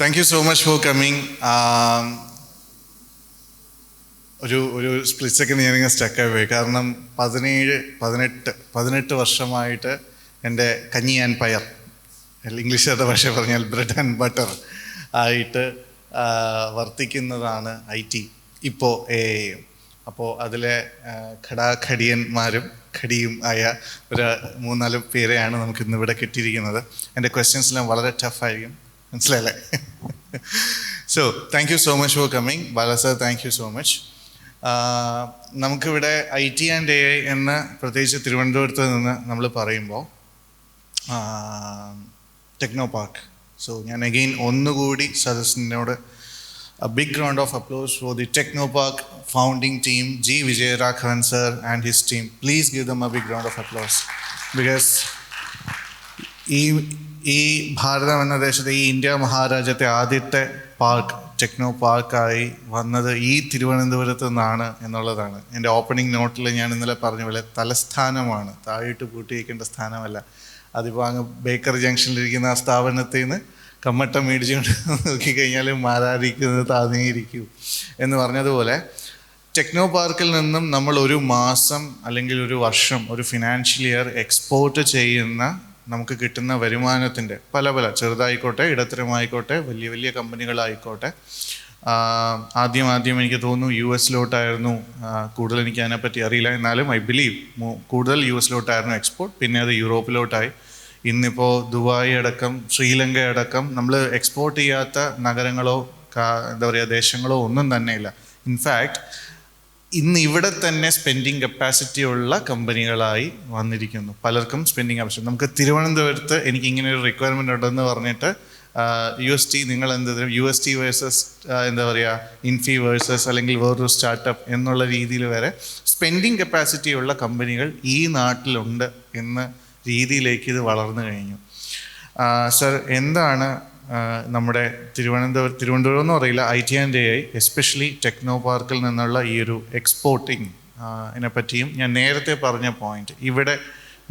Thank you so much for coming. ഒരു split second ഞാനിങ്ങനെ സ്റ്റക്കായി പോയി. കാരണം 18 വർഷമായിട്ട് എൻ്റെ കഞ്ഞി ആൻഡ് പയർ, ഇംഗ്ലീഷുകാരുടെ ഭാഷ പറഞ്ഞാൽ ബ്രെഡ് ആൻഡ് ബട്ടർ ആയിട്ട് വർത്തിക്കുന്നതാണ് IT, ഇപ്പോൾ AI. അപ്പോൾ അതിലെ ഘടിയന്മാരും ഘടിയും ആയ ഒരു 3-4 പേരെയാണ് നമുക്ക് ഇന്നിവിടെ കിട്ടിയിരിക്കുന്നത്. എൻ്റെ ക്വസ്റ്റ്യൻസെല്ലാം വളരെ ടഫായിരിക്കും, മനസ്സിലല്ലേ? So thank you so much for coming. Bala sir, thank you so much. നമുക്കിവിടെ IT ആൻഡ് AI എന്ന് പ്രത്യേകിച്ച് തിരുവനന്തപുരത്ത് നിന്ന് നമ്മൾ പറയുമ്പോൾ ടെക്നോ പാർക്ക്. സോ ഞാൻ അഗെയിൻ ഒന്നുകൂടി സദസ്സിനോട് a big round of applause for the Technopark founding team, G. Vijayaraghavan sir and his team. Please give them a big round of applause. Because ഈ ഭാരതം എന്ന ദേശത്തെ, ഈ ഇന്ത്യ മഹാരാജ്യത്തെ ആദ്യത്തെ പാർക്ക്, ടെക്നോ പാർക്കായി വന്നത് ഈ തിരുവനന്തപുരത്ത് നിന്നാണ് എന്നുള്ളതാണ്. എൻ്റെ ഓപ്പണിംഗ് നോട്ടിൽ ഞാൻ ഇന്നലെ പറഞ്ഞ പോലെ തലസ്ഥാനമാണ്, താഴോട്ട് പൂട്ടിയേക്കേണ്ട സ്ഥാനമല്ല. അതിപ്പോൾ അങ്ങ് ബേക്കർ ജംഗ്ഷനിലിരിക്കുന്ന ആ സ്ഥാപനത്തിൽ നിന്ന് കമ്മട്ടം മേടിച്ചുകൊണ്ട് നോക്കിക്കഴിഞ്ഞാൽ മാറാതിരിക്കുന്നത് താഴ്ന്നിരിക്കൂ എന്ന് പറഞ്ഞതുപോലെ, ടെക്നോ പാർക്കിൽ നിന്നും നമ്മൾ ഒരു മാസം അല്ലെങ്കിൽ ഒരു വർഷം, ഒരു ഫിനാൻഷ്യൽ ഇയർ എക്സ്പോർട്ട് ചെയ്യുന്ന നമുക്ക് കിട്ടുന്ന വരുമാനത്തിൻ്റെ പല ചെറുതായിക്കോട്ടെ, ഇടത്തരമായിക്കോട്ടെ, വലിയ കമ്പനികളായിക്കോട്ടെ. ആദ്യം എനിക്ക് തോന്നുന്നു US കൂടുതൽ എനിക്ക് അതിനെപ്പറ്റി അറിയില്ല, എന്നാലും ഐ ബിലീവ് കൂടുതൽ US എക്സ്പോർട്ട്. പിന്നെ അത് യൂറോപ്പിലോട്ടായി. ഇന്നിപ്പോൾ ദുബായ് അടക്കം, ശ്രീലങ്ക അടക്കം നമ്മൾ എക്സ്പോർട്ട് ചെയ്യാത്ത നഗരങ്ങളോ ദേശങ്ങളോ ഒന്നും തന്നെയില്ല. ഇൻഫാക്റ്റ് ഇന്ന് ഇവിടെ തന്നെ സ്പെൻഡിങ് കപ്പാസിറ്റി ഉള്ള കമ്പനികളായി വന്നിരിക്കുന്നു. പലർക്കും സ്പെൻഡിങ് കപ്പാസിറ്റി. നമുക്ക് തിരുവനന്തപുരത്ത് എനിക്ക് ഇങ്ങനെ ഒരു റിക്വയർമെൻ്റ് ഉണ്ടെന്ന് പറഞ്ഞിട്ട് UST, നിങ്ങൾ UST വേഴ്സസ് ഇൻഫി വേഴ്സസ് അല്ലെങ്കിൽ വേറൊരു സ്റ്റാർട്ടപ്പ് എന്നുള്ള രീതിയിൽ വരെ സ്പെൻഡിങ് കപ്പാസിറ്റി ഉള്ള കമ്പനികൾ ഈ നാട്ടിലുണ്ട് എന്ന രീതിയിലേക്ക് ഇത് വളർന്നു കഴിഞ്ഞു. സർ, എന്താണ് നമ്മുടെ തിരുവനന്തപുരം എന്ന് പറയില്ല, IT and AI especially techno പാർക്കിൽ നിന്നുള്ള ഈ ഒരു എക്സ്പോർട്ടിങ് ഇതിനെപ്പറ്റിയും, ഞാൻ നേരത്തെ പറഞ്ഞ പോയിന്റ്, ഇവിടെ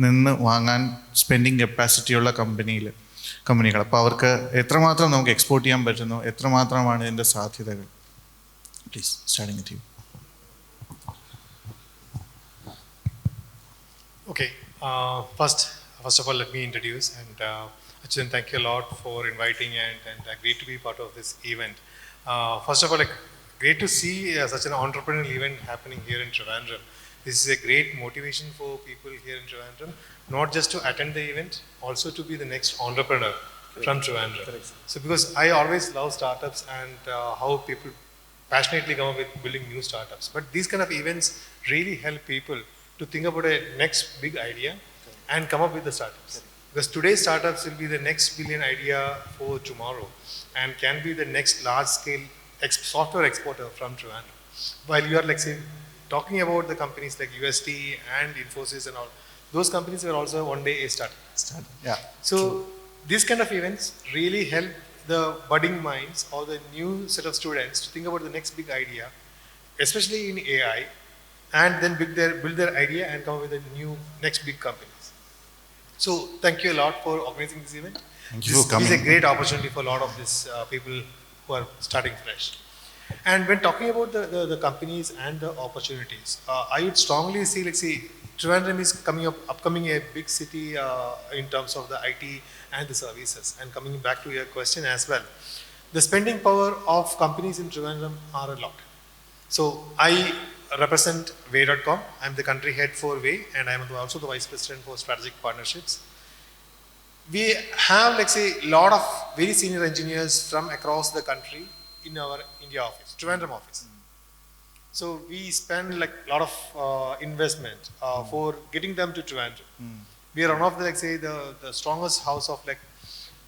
നിന്ന് വാങ്ങാൻ സ്പെൻഡിങ് കപ്പാസിറ്റിയുള്ള കമ്പനികൾ, അപ്പോൾ അവർക്ക് എത്രമാത്രം നമുക്ക് എക്സ്പോർട്ട് ചെയ്യാൻ പറ്റുന്നു, എത്രമാത്രമാണ് ഇതിൻ്റെ സാധ്യതകൾ? Please, starting with you. Okay. First of all, let me introduce, and Achyutan, thank you a lot for inviting and great to be part of this event. First of all, great to see such an entrepreneurial event happening here in Trivandrum. This is a great motivation for people here in Trivandrum, not just to attend the event, also to be the next entrepreneur from Trivandrum. Correct. So because I always love startups and how people passionately come up with building new startups. But these kind of events really help people to think about a next big idea and come up with the startups. Because today's startups will be the next billion idea for tomorrow and can be the next large scale software exporter from Trivandrum. While you are talking about the companies like UST and Infosys and all, those companies were also one day a startup. Yeah. So these kind of events really help the budding minds or the new set of students to think about the next big idea, especially in AI, and then build their idea and come up with a new next big companies. So thank you a lot for organizing this event. Thank you for coming. This is a great opportunity for a lot of these people who are starting fresh. And when talking about the companies and the opportunities, I would strongly see, Trivandrum is upcoming a big city in terms of the IT and the services. And coming back to your question as well, the spending power of companies in Trivandrum are a lot. So I represent Way.com. I'm the country head for Way, and I'm also the vice president for strategic partnerships. We have, a lot of very senior engineers from across the country in our India office, Trivandrum office. So we spend a lot of investment for getting them to Trivandrum. We are one of the strongest house of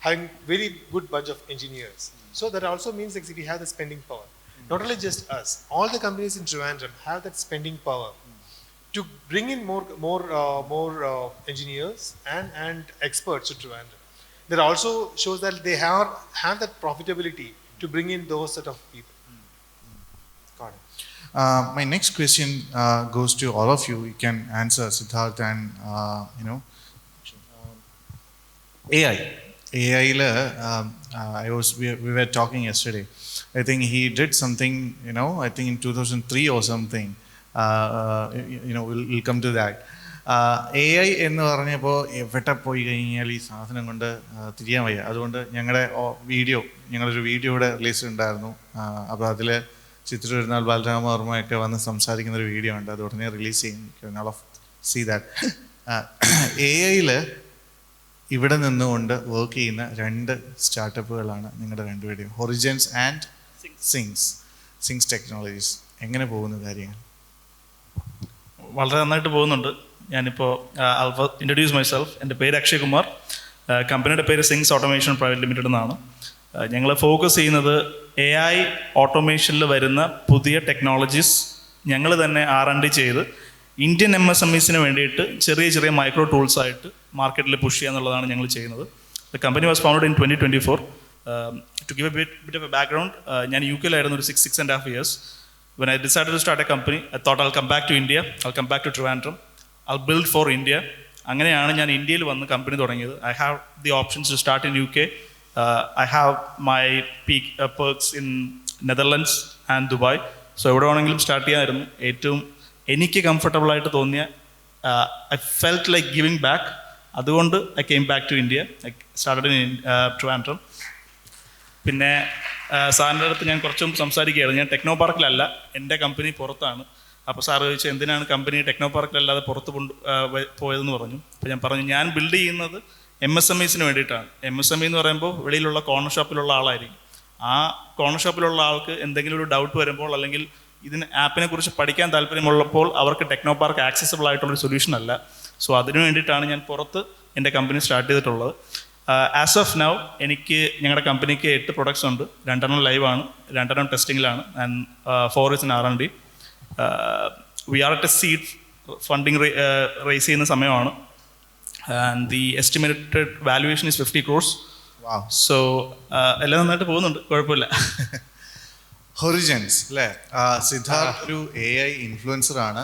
having very good bunch of engineers. So that also means we have the spending power. Not only just us, all the companies in Trivandrum have that spending power to bring in more engineers and experts to Trivandrum. That also shows that they have that profitability to bring in those set of people. Got it. My next question goes to all of you. You can answer, Siddharth and AI. AI we were talking yesterday. I think he did something, I think in 2003 or something. We'll come to that. A I എന്ന് പറഞ്ഞപ്പോൾ എവിടെ പോയി കഴിഞ്ഞാൽ ഈ സാധനം കൊണ്ട് തിരിയാൻ വയ്യ. അതുകൊണ്ട് ഞങ്ങളൊരു വീഡിയോ ഇവിടെ റിലീസ് ഉണ്ടായിരുന്നു. അപ്പോൾ അതിൽ ചിത്ര പെരുന്നാൾ, ബാലരാമവർമ്മയൊക്കെ വന്ന് സംസാരിക്കുന്നൊരു വീഡിയോ ഉണ്ട്. അത് ഉടനെ റിലീസ് ചെയ്യും. See that. എ ഐയിൽ ഇവിടെ നിന്നുകൊണ്ട് വർക്ക് ചെയ്യുന്ന 2 സ്റ്റാർട്ടപ്പുകളാണ് നിങ്ങളുടെ രണ്ടുപേരുടെയും, ഹൊറിജൻസ് ആൻഡ് സിങ്സ് ടെക്നോളജീസ്. എങ്ങനെ പോകുന്ന കാര്യങ്ങൾ? വളരെ നന്നായിട്ട് പോകുന്നുണ്ട്. ഞാനിപ്പോൾ ഇൻട്രൊഡ്യൂസ് മൈസെൽഫ്. എൻ്റെ പേര് അക്ഷയ് കുമാർ. കമ്പനിയുടെ പേര് സിങ്സ് ഓട്ടോമേഷൻ പ്രൈവറ്റ് ലിമിറ്റഡ് എന്നാണ്. ഞങ്ങൾ ഫോക്കസ് ചെയ്യുന്നത് AI ഓട്ടോമേഷനിൽ വരുന്ന പുതിയ ടെക്നോളജീസ് ഞങ്ങൾ തന്നെ R&D ചെയ്ത് ഇന്ത്യൻ MSMEസിന് വേണ്ടിയിട്ട് ചെറിയ മൈക്രോ ടൂൾസായിട്ട് മാർക്കറ്റിൽ പുഷ് ചെയ്യുക എന്നുള്ളതാണ് ഞങ്ങൾ ചെയ്യുന്നത്. The company was founded in 2024. To give a bit of a background, ഞാൻ UK-ലായിരുന്നു ഒരു 6.5 years. When I decided to start a company, I thought I'll come back to India, I'll come back to Trivandrum, I'll build for India. അങ്ങനെയാണ് ഞാൻ ഇന്ത്യയിൽ വന്ന് company തുടങ്ങിയത്. I have the options to start in UK. I have my perks in Netherlands and Dubai. So എവിടെ വേണമെങ്കിലും start ചെയ്യാമായിരുന്നു. ഏറ്റവും എനിക്ക് കംഫർട്ടബിളായിട്ട് തോന്നിയ, I felt like giving back. അതുകൊണ്ട് I came back to India. I started in Trivandrum. പിന്നെ സാറിൻ്റെ അടുത്ത് ഞാൻ കുറച്ച് മുമ്പ് സംസാരിക്കുകയായിരുന്നു. ഞാൻ ടെക്നോ പാർക്കിലല്ല, എൻ്റെ കമ്പനി പുറത്താണ്. അപ്പോൾ സാറ് ചോദിച്ചു എന്തിനാണ് കമ്പനി ടെക്നോ പാർക്കിലല്ലാതെ പുറത്ത് പോയതെന്ന് പറഞ്ഞു. അപ്പോൾ ഞാൻ പറഞ്ഞു ഞാൻ ബിൽഡ് ചെയ്യുന്നത് MSMEസിന് വേണ്ടിയിട്ടാണ്. MSME എന്ന് പറയുമ്പോൾ വെളിയിലുള്ള കോർണർ ഷോപ്പിലുള്ള ആളായിരിക്കും. ആ കോർണർ ഷോപ്പിലുള്ള ആൾക്ക് എന്തെങ്കിലും ഒരു ഡൗട്ട് വരുമ്പോൾ അല്ലെങ്കിൽ ആപ്പിനെ കുറിച്ച് പഠിക്കാൻ താല്പര്യമുള്ളപ്പോൾ അവർക്ക് ടെക്നോ പാർക്ക് ആക്സസിബിൾ ആയിട്ടുള്ളൊരു സൊല്യൂഷൻ അല്ല. സോ അതിനു വേണ്ടിയിട്ടാണ് ഞാൻ പുറത്ത് എൻ്റെ കമ്പനി സ്റ്റാർട്ട് ചെയ്തിട്ടുള്ളത്. ആസ് ഓഫ് നൗ എനിക്ക് ഞങ്ങളുടെ കമ്പനിക്ക് 8 പ്രൊഡക്ട്സ് ഉണ്ട്. 2 ലൈവാണ്, 2 ടെസ്റ്റിങ്ങിലാണ്, and 4 is in R&D. We are at a seed funding raise ചെയ്യുന്ന സമയമാണ്. And the estimated valuation is 50 crores. So എല്ലാം നന്നായിട്ട് പോകുന്നുണ്ട്, കുഴപ്പമില്ല. ഹൊറിജൻസ് അല്ലേ? സിദ്ധാർത്ഥ് ഒരു AI ഇൻഫ്ലുവൻസറാണ്.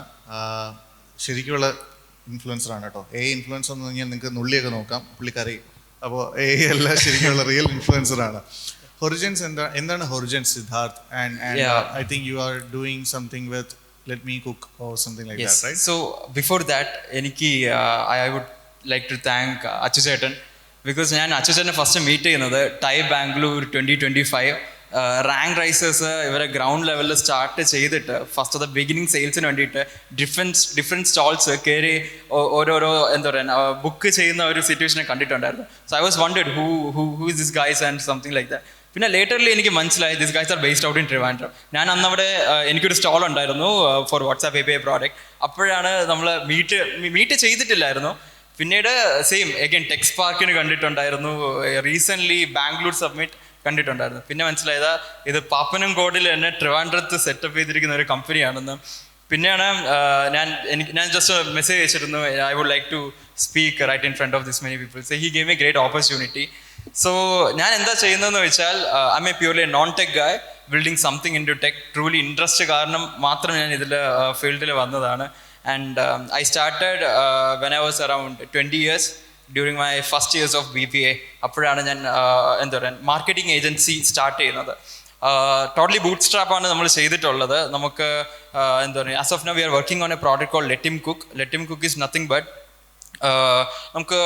ശരിക്കുള്ള ഇൻഫ്ലുവൻസറാണ് കേട്ടോ. AI ഇൻഫ്ലുവൻസർ എന്ന് പറഞ്ഞാൽ നിങ്ങൾക്ക് നുള്ളിയൊക്കെ നോക്കാം, പുള്ളിക്കറി. അപ്പോൾ AI അല്ല, ശരിക്കുള്ള റിയൽ ഇൻഫ്ലുവൻസറാണ്. ഹൊറിജൻസ് എന്താണ് ഹൊറിജൻസ്, Siddharth? And I think you are doing something with Let Me Cook or something like that, right? So before that, I would like to thank Achu Chetan, because ഞാൻ അച്ചു ചേട്ടനെ ഫസ്റ്റ് മീറ്റ് ചെയ്യുന്നത് tie Bangalore 2025 rank risers ഇവരെ ground ലെവലിൽ start ചെയ്തിട്ട് first of the beginning സെയിൽസിന് വേണ്ടിയിട്ട് different stalls കയറി ഓരോരോ എന്താ പറയുക ബുക്ക് ചെയ്യുന്ന ഒരു സിറ്റുവേഷനെ കണ്ടിട്ടുണ്ടായിരുന്നു. So I was wondered who is this guys and something like that. പിന്നെ ലേറ്റർലി എനിക്ക് മനസ്സിലായി this guys are based out in Trivandrum. ഞാൻ അന്നവിടെ എനിക്കൊരു സ്റ്റോൾ ഉണ്ടായിരുന്നു ഫോർ വാട്സാപ്പ് API പ്രോഡക്റ്റ്. അപ്പോഴാണ് നമ്മൾ മീറ്റ് ചെയ്തിട്ടില്ലായിരുന്നു. പിന്നീട് സെയിം അഗൈൻ ടെക് സ്പാർക്കിന് കണ്ടിട്ടുണ്ടായിരുന്നു, റീസെൻ്റ്ലി ബാംഗ്ലൂർ സബ്മിറ്റ് കണ്ടിട്ടുണ്ടായിരുന്നു. പിന്നെ മനസ്സിലായത് ഇത് പാപ്പനംകോടിൽ തന്നെ ട്രിവാൻഡ്രത്ത് സെറ്റപ്പ് ചെയ്തിരിക്കുന്ന ഒരു കമ്പനിയാണെന്ന്. പിന്നെയാണ് ഞാൻ ജസ്റ്റ് മെസ്സേജ് അയച്ചിരുന്നു, I would like to speak right in front of this many people. So he gave a great opportunity. So ഞാൻ എന്താ ചെയ്യുന്നതെന്ന് വെച്ചാൽ I'm a purely non tech guy building something into tech. Truly interest കാരണം മാത്രം ഞാൻ ഇതിൽ ഫീൽഡിൽ വന്നതാണ്. And I started when I was around 20 years during my first years of BPA. അപ്പോഴാണ് ഞാൻ എന്താ പറയുക മാർക്കറ്റിംഗ് ഏജൻസി സ്റ്റാർട്ട് ചെയ്യുന്നത്. ടോട്ടലി ബൂട്ട് സ്ട്രാപ്പാണ് നമ്മൾ ചെയ്തിട്ടുള്ളത്. നമുക്ക് എന്താ പറയുക as of now we are working on a product called Let Him Cook. Let Him Cook is nothing but നമുക്ക്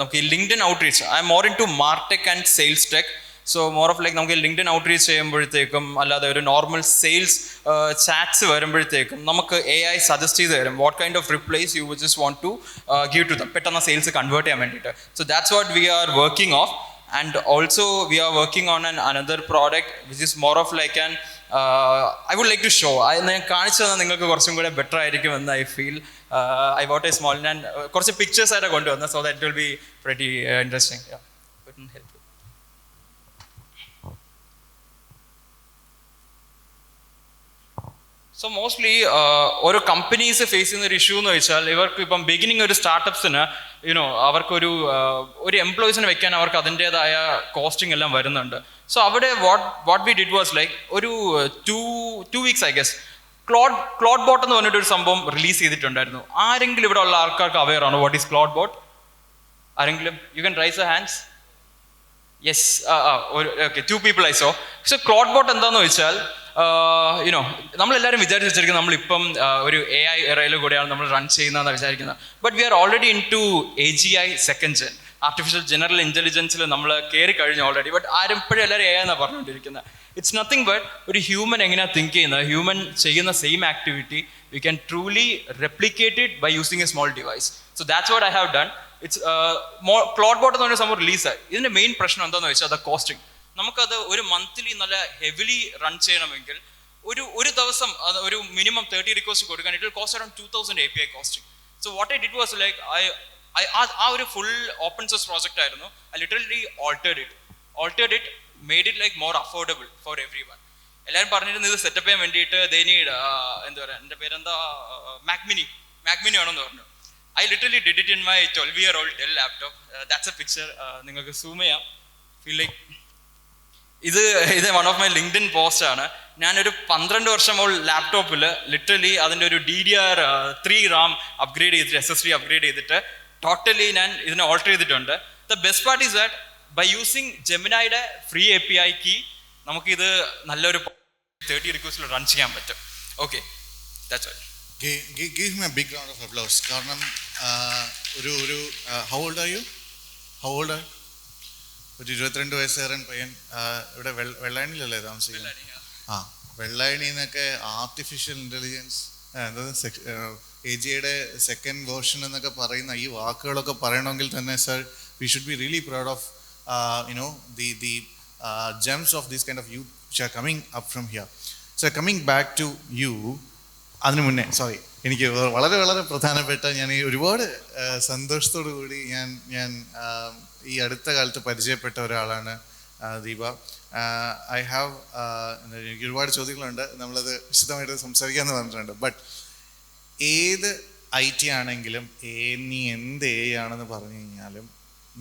നമുക്ക് ഈ LinkedIn outreach, I'm more into martech and sales tech. So more of like നമുക്ക് LinkedIn outreach ചെയ്യുമ്പോഴത്തേക്കും അല്ലാതെ ഒരു normal sales chats വരുമ്പോഴത്തേക്കും നമുക്ക് AI suggest ചെയ്ത് തരും what kind of replies you just want to give to them, പെട്ടെന്ന് sales convert ചെയ്യാൻ വേണ്ടിയിട്ട്. So that's what we are working of. And also we are working on another product which is more of like an I would like to show. ഞാൻ കാണിച്ചു തന്നാൽ നിങ്ങൾക്ക് കുറച്ചും കൂടെ better ആയിരിക്കുമെന്ന് I feel. I bought a small, ഞാൻ കുറച്ച് pictures ആയിട്ട് കൊണ്ടുവന്നത്, so that will be pretty interesting. Yeah, couldn't help it. So mostly ഓരോ കമ്പനീസ് ഫേസ് ചെയ്യുന്ന ഒരു ഇഷ്യൂ എന്ന് വെച്ചാൽ ഇവർക്ക് ഇപ്പം ബിഗിനിങ് ഒരു സ്റ്റാർട്ടപ്സിന് അവർക്കൊരു എംപ്ലോയീസിനെ വെക്കാൻ അവർക്ക് അതിൻ്റെതായ കോസ്റ്റിംഗ് എല്ലാം വരുന്നുണ്ട്. സോ അവിടെ what we did was like ഒരു two weeks I guess Claude bot എന്ന് പറഞ്ഞിട്ടൊരു സംഭവം റിലീസ് ചെയ്തിട്ടുണ്ടായിരുന്നു. ആരെങ്കിലും ഇവിടെ ഉള്ള ആൾക്കാർക്ക് അവെയർ ആണോ വാട്ട് ഈസ് ക്ലോഡ് ബോട്ട്? ആരെങ്കിലും? You can rice A hands. Yes okay 2 people I saw. പക്ഷെ ക്ലോഡ് ബോട്ട് എന്താണെന്ന് വെച്ചാൽ യുനോ നമ്മളെല്ലാവരും വിചാരിച്ച് വെച്ചിരിക്കുന്നത് നമ്മളിപ്പം ഒരു AI എറയിൽ കൂടെയാണ് നമ്മൾ റൺ ചെയ്യുന്നതെന്ന് വിചാരിക്കുന്നത്. But we are already into AGI second gen, artificial general ഇൻ്റലിജൻസിൽ നമ്മൾ കയറി കഴിഞ്ഞു ഓൾറെഡി. ബട്ട് ആരും ഇപ്പോഴും എല്ലാവരും AI എന്നാണ് പറഞ്ഞുകൊണ്ടിരിക്കുന്നത്. ഇറ്റ്സ് നത്തിങ് ബട്ട് ഒരു ഹ്യൂമൻ എങ്ങനെയാണ് തിങ്ക് ചെയ്യുന്നത്, ഹ്യൂമൻ ചെയ്യുന്ന same activity we can truly replicate it by using a small device. So that's what I have done. It's Claude bot എന്ന് പറഞ്ഞ സംഭവം റിലീസായി. ഇതിൻ്റെ മെയിൻ പ്രശ്നം എന്താണെന്ന് വെച്ചാൽ അത് കോസ്റ്റിംഗ്. നമുക്കത് ഒരു മന്ത്ലി നല്ല ഹെവിലി റൺ ചെയ്യണമെങ്കിൽ ഒരു ദിവസം അത് ഒരു മിനിമം 30 റിക്വസ്റ്റ് കൊടുക്കാൻ it will cost around 2000 API costing. So what I did was like ആ ഒരു ഫുൾ ഓപ്പൺ സോഴ്സ് പ്രോജക്റ്റ് ആയിരുന്നു. I literally altered it made it like more affordable for every one. എല്ലാവരും പറഞ്ഞിരുന്നു ഇത് സെറ്റപ്പ് ചെയ്യാൻ വേണ്ടിയിട്ട് they need എന്താ പറയുക, എൻ്റെ പേരെന്താ, മാക്മിനി ആണെന്ന് പറഞ്ഞു. I literally did it in my 12-year-old Dell laptop. That's a picture. നിങ്ങൾക്ക് സൂം ചെയ്യാം. ഫീൽ ലൈക്ക് ഇത് one of my LinkedIn post ആണ്. ഞാനൊരു 12 വർഷം ഓൾഡ് ലാപ്ടോപ്പിൽ ലിറ്ററലി അതിൻ്റെ ഒരു DDR3 RAM അപ്ഗ്രേഡ് ചെയ്തിട്ട് SSD അപ്ഗ്രേഡ് ചെയ്തിട്ട് ടോട്ടലി ഞാൻ ഇതിനെ ഓൾട്ടർ ചെയ്തിട്ടുണ്ട്. The best part is that by using ജെമിനൈയുടെ ഫ്രീ API കീ നമുക്കിത് നല്ലൊരു 30 റിക്വസ്റ്റിൽ റൺ ചെയ്യാൻ പറ്റും. Okay, that's all. Give him a big round of applause. കാരണം how old are you? ഒരു 22 വയസ്സുകാരൻ പയ്യൻ ഇവിടെ വെള്ളായണിയിലല്ലേ താമസിക്കുന്നത്? വെള്ളായണിയിൽ നിന്നൊക്കെ ആർട്ടിഫിഷ്യൽ ഇൻ്റലിജൻസ് AGIയുടെ സെക്കൻഡ് വേർഷൻ എന്നൊക്കെ പറയുന്ന ഈ വാക്കുകളൊക്കെ പറയണമെങ്കിൽ തന്നെ sir we should be really proud of the gems of this kind of youth which are coming up from here. So coming back to you, അതിനു മുന്നേ എനിക്ക് വളരെ വളരെ പ്രധാനപ്പെട്ട, ഞാൻ ഈ ഒരുപാട് സന്തോഷത്തോടു കൂടി ഞാൻ ഈ അടുത്ത കാലത്ത് പരിചയപ്പെട്ട ഒരാളാണ് ദീപ. ഐ ഹാവ് എനിക്ക് ഒരുപാട് ചോദ്യങ്ങളുണ്ട്, നമ്മളത് വിശദമായിട്ട് സംസാരിക്കാമെന്ന് പറഞ്ഞിട്ടുണ്ട്. ബട്ട് ഏത് IT ആണെങ്കിലും നീ എന്ത് ആണെന്ന് പറഞ്ഞു കഴിഞ്ഞാലും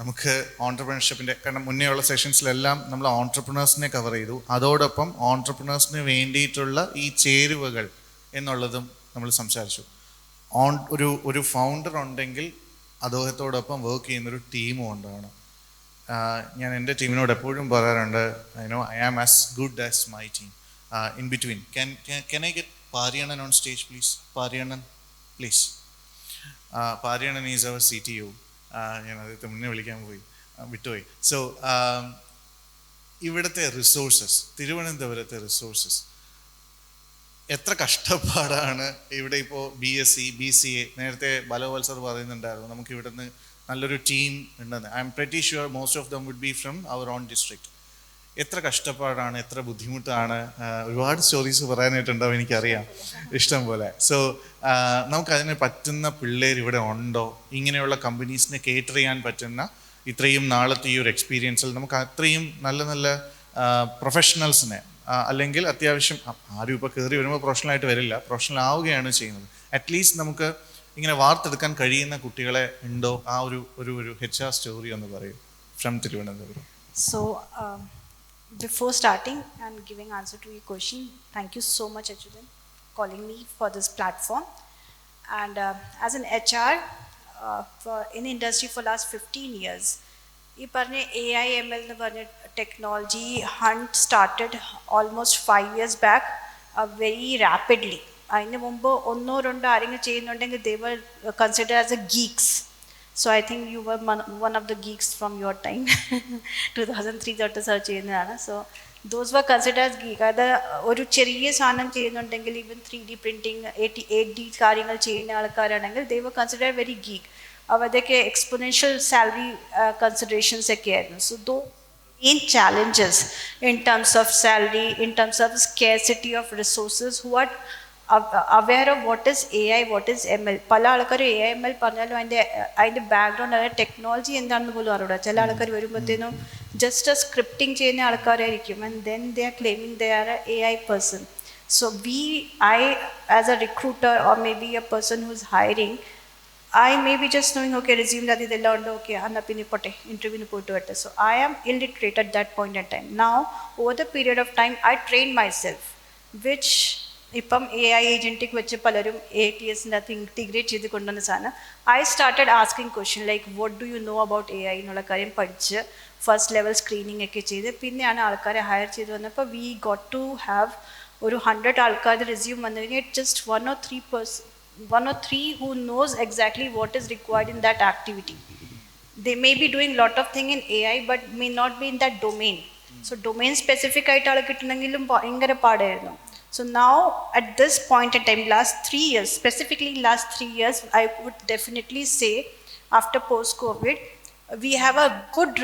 നമുക്ക് ഓൺട്രപ്രണർഷിപ്പിൻ്റെ, കാരണം മുന്നേ ഉള്ള സെഷൻസിലെല്ലാം നമ്മൾ ഓൺട്രപ്രണേഴ്സിനെ കവർ ചെയ്തു, അതോടൊപ്പം ഓൺട്രപ്രണേഴ്സിന് വേണ്ടിയിട്ടുള്ള ഈ ചേരുവകൾ എന്നുള്ളതും നമ്മൾ സംസാരിച്ചു. ഒരു ഫൗണ്ടർ ഉണ്ടെങ്കിൽ അദ്ദേഹത്തോടൊപ്പം വർക്ക് ചെയ്യുന്നൊരു ടീമും ഉണ്ടാവണം. ഞാൻ എൻ്റെ ടീമിനോട് എപ്പോഴും പറയാറുണ്ട്, I am as good as my team. In between can I get Pariyannan on stage please? Pariyannan please. Pariyannan is our CTO. ഞാൻ അദ്ദേഹത്തെ മുന്നേ വിളിക്കാൻ വിട്ടുപോയി. സോ ഇവിടുത്തെ റിസോഴ്സസ്, തിരുവനന്തപുരത്തെ റിസോഴ്സസ് എത്ര കഷ്ടപ്പാടാണ്. ഇവിടെ ഇപ്പോൾ BSc BCA നേരത്തെ ബലോവൽ സർ പറയുന്നുണ്ടായിരുന്നു, നമുക്ക് ഇവിടുന്ന് നല്ലൊരു ടീം ഉണ്ടെന്ന്. I'm pretty sure most of them would be from our own district. എത്ര കഷ്ടപ്പാടാണ്, എത്ര ബുദ്ധിമുട്ടാണ്. ഒരുപാട് സ്റ്റോറീസ് പറയാനായിട്ടുണ്ടാവും, എനിക്കറിയാം, ഇഷ്ടം പോലെ. സോ നമുക്കതിന് പറ്റുന്ന പിള്ളേർ ഇവിടെ ഉണ്ടോ? ഇങ്ങനെയുള്ള കമ്പനീസിനെ കേറ്റർ ചെയ്യാൻ പറ്റുന്ന ഇത്രയും നാളത്തെ ഈ ഒരു എക്സ്പീരിയൻസിൽ നമുക്ക് അത്രയും നല്ല നല്ല പ്രൊഫഷണൽസിനെ, അല്ലെങ്കിൽ അത്യാവശ്യം ആരും ഇപ്പോൾ കയറി വരുമ്പോൾ പ്രൊഫഷണലായിട്ട് വരില്ല, പ്രൊഫഷണൽ ആവുകയാണ് ചെയ്യുന്നത്, അറ്റ്ലീസ്റ്റ് നമുക്ക് ഇങ്ങനെ വാർത്തെടുക്കാൻ കഴിയുന്ന കുട്ടികളെ ഉണ്ടോ? ആ ഒരു HR സ്റ്റോറി ഒന്ന് പറയും from Thiruvananthapuram. So before starting and giving answer to your question, thank you so much Achudan calling me for this platform. And as an HR in the industry for last 15 years, ഈ പറഞ്ഞ AI ML എന്ന് പറഞ്ഞ technology hunt started almost 5 years back very rapidly. അതിന് മുമ്പ് 1-2 ആരെങ്കിലും ചെയ്യുന്നുണ്ടെങ്കിൽ they were considered as a geeks. So I think you were one of the geeks from your time. 2003 തൊട്ട് search ചെയ്യുന്നതാണ്. So those were considered as geek. അത് ഒരു ചെറിയ സാധനം ചെയ്യുന്നുണ്ടെങ്കിൽ ഈവൻ 3D പ്രിൻറ്റിങ് 8D കാര്യങ്ങൾ ചെയ്യുന്ന ആൾക്കാരാണെങ്കിൽ they were considered very geek. അവരുടെയൊക്കെ എക്സ്പൊണൻഷ്യൽ സാലറി കൺസിഡറേഷൻസ് ഒക്കെ ആയിരുന്നു. So though main challenges in terms of salary, in terms of scarcity of resources, who are aware of what is AI, what is ML. പല ആൾക്കാരും AI ML പറഞ്ഞാലും അതിൻ്റെ background, അതായത് technology എന്താണെന്ന് പോലും അറിയില്ല. ചില ആൾക്കാർ വരുമ്പോഴത്തേനും ജസ്റ്റ് സ്ക്രിപ്റ്റിംഗ് ചെയ്യുന്ന ആൾക്കാരായിരിക്കും, and then they are claiming they are A AI person. So I as a recruiter or maybe a person who's hiring, I may be just knowing, okay, resume that idella undu, okay, anna pinni potte interview nu poittu vette. So I am illiterate at that point in time. Now over the period of time I trained myself, which ഇപ്പം AI agentic വെച്ച് പലരും ATSൻ്റെ അകത്ത് integrate ചെയ്ത് കൊണ്ടുവന്ന സാധനം. I started asking question like what do you know about AI എന്നുള്ള കാര്യം പഠിച്ച് ഫസ്റ്റ് ലെവൽ സ്ക്രീനിങ് ഒക്കെ ചെയ്ത് പിന്നെയാണ് ആൾക്കാരെ ഹയർ ചെയ്ത് വന്നപ്പോൾ വി ഗോട്ട് ടു ഹാവ് ഒരു 100 ആൾക്കാരുടെ റിസ്യൂം വന്നു കഴിഞ്ഞാൽ just 1 or 3 who knows exactly what is required in that activity. They may be doing lot of thing in AI but may not be in that domain. So domain specific ആയിട്ട് ആൾ കിട്ടണമെങ്കിലും ഭയങ്കര പാടായിരുന്നു. So now at this point in time, last 3 years, specifically last 3 years, I would definitely say after post-COVID, we have a good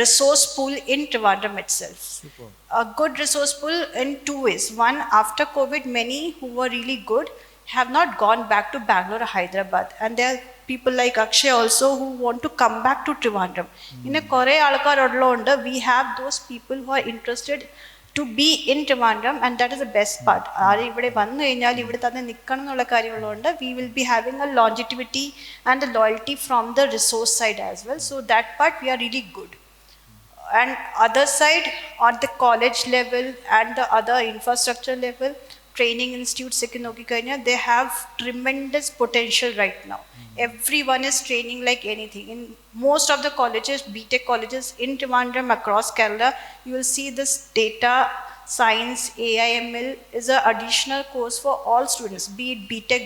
resource pool in Trivandrum itself. Super. A good resource pool in 2 ways. One, after COVID, many who were really good have not gone back to Bangalore or Hyderabad. And there are people like Akshay also who want to come back to Trivandrum. In a Kore Alkar Odlonda, we have those people who are interested to be in Trivandrum, and that is the best part. ഇവിടെ വന്നു കഴിഞ്ഞാൽ ഇവിടെ തന്നെ നിൽക്കണം എന്നുള്ള കാര്യമുള്ളതുകൊണ്ട് we will be having a longevity and a loyalty from the resource side as well. So that part we are really good. And other side, on the college level and the other infrastructure level, training institutes ഒക്കെ നോക്കിക്കഴിഞ്ഞാൽ they have tremendous potential right now. Everyone is training like anything. In most of the colleges, BTech colleges in Trivandrum across Kerala, you will see this data science, AI/ML is an additional course for all students, be it BTech,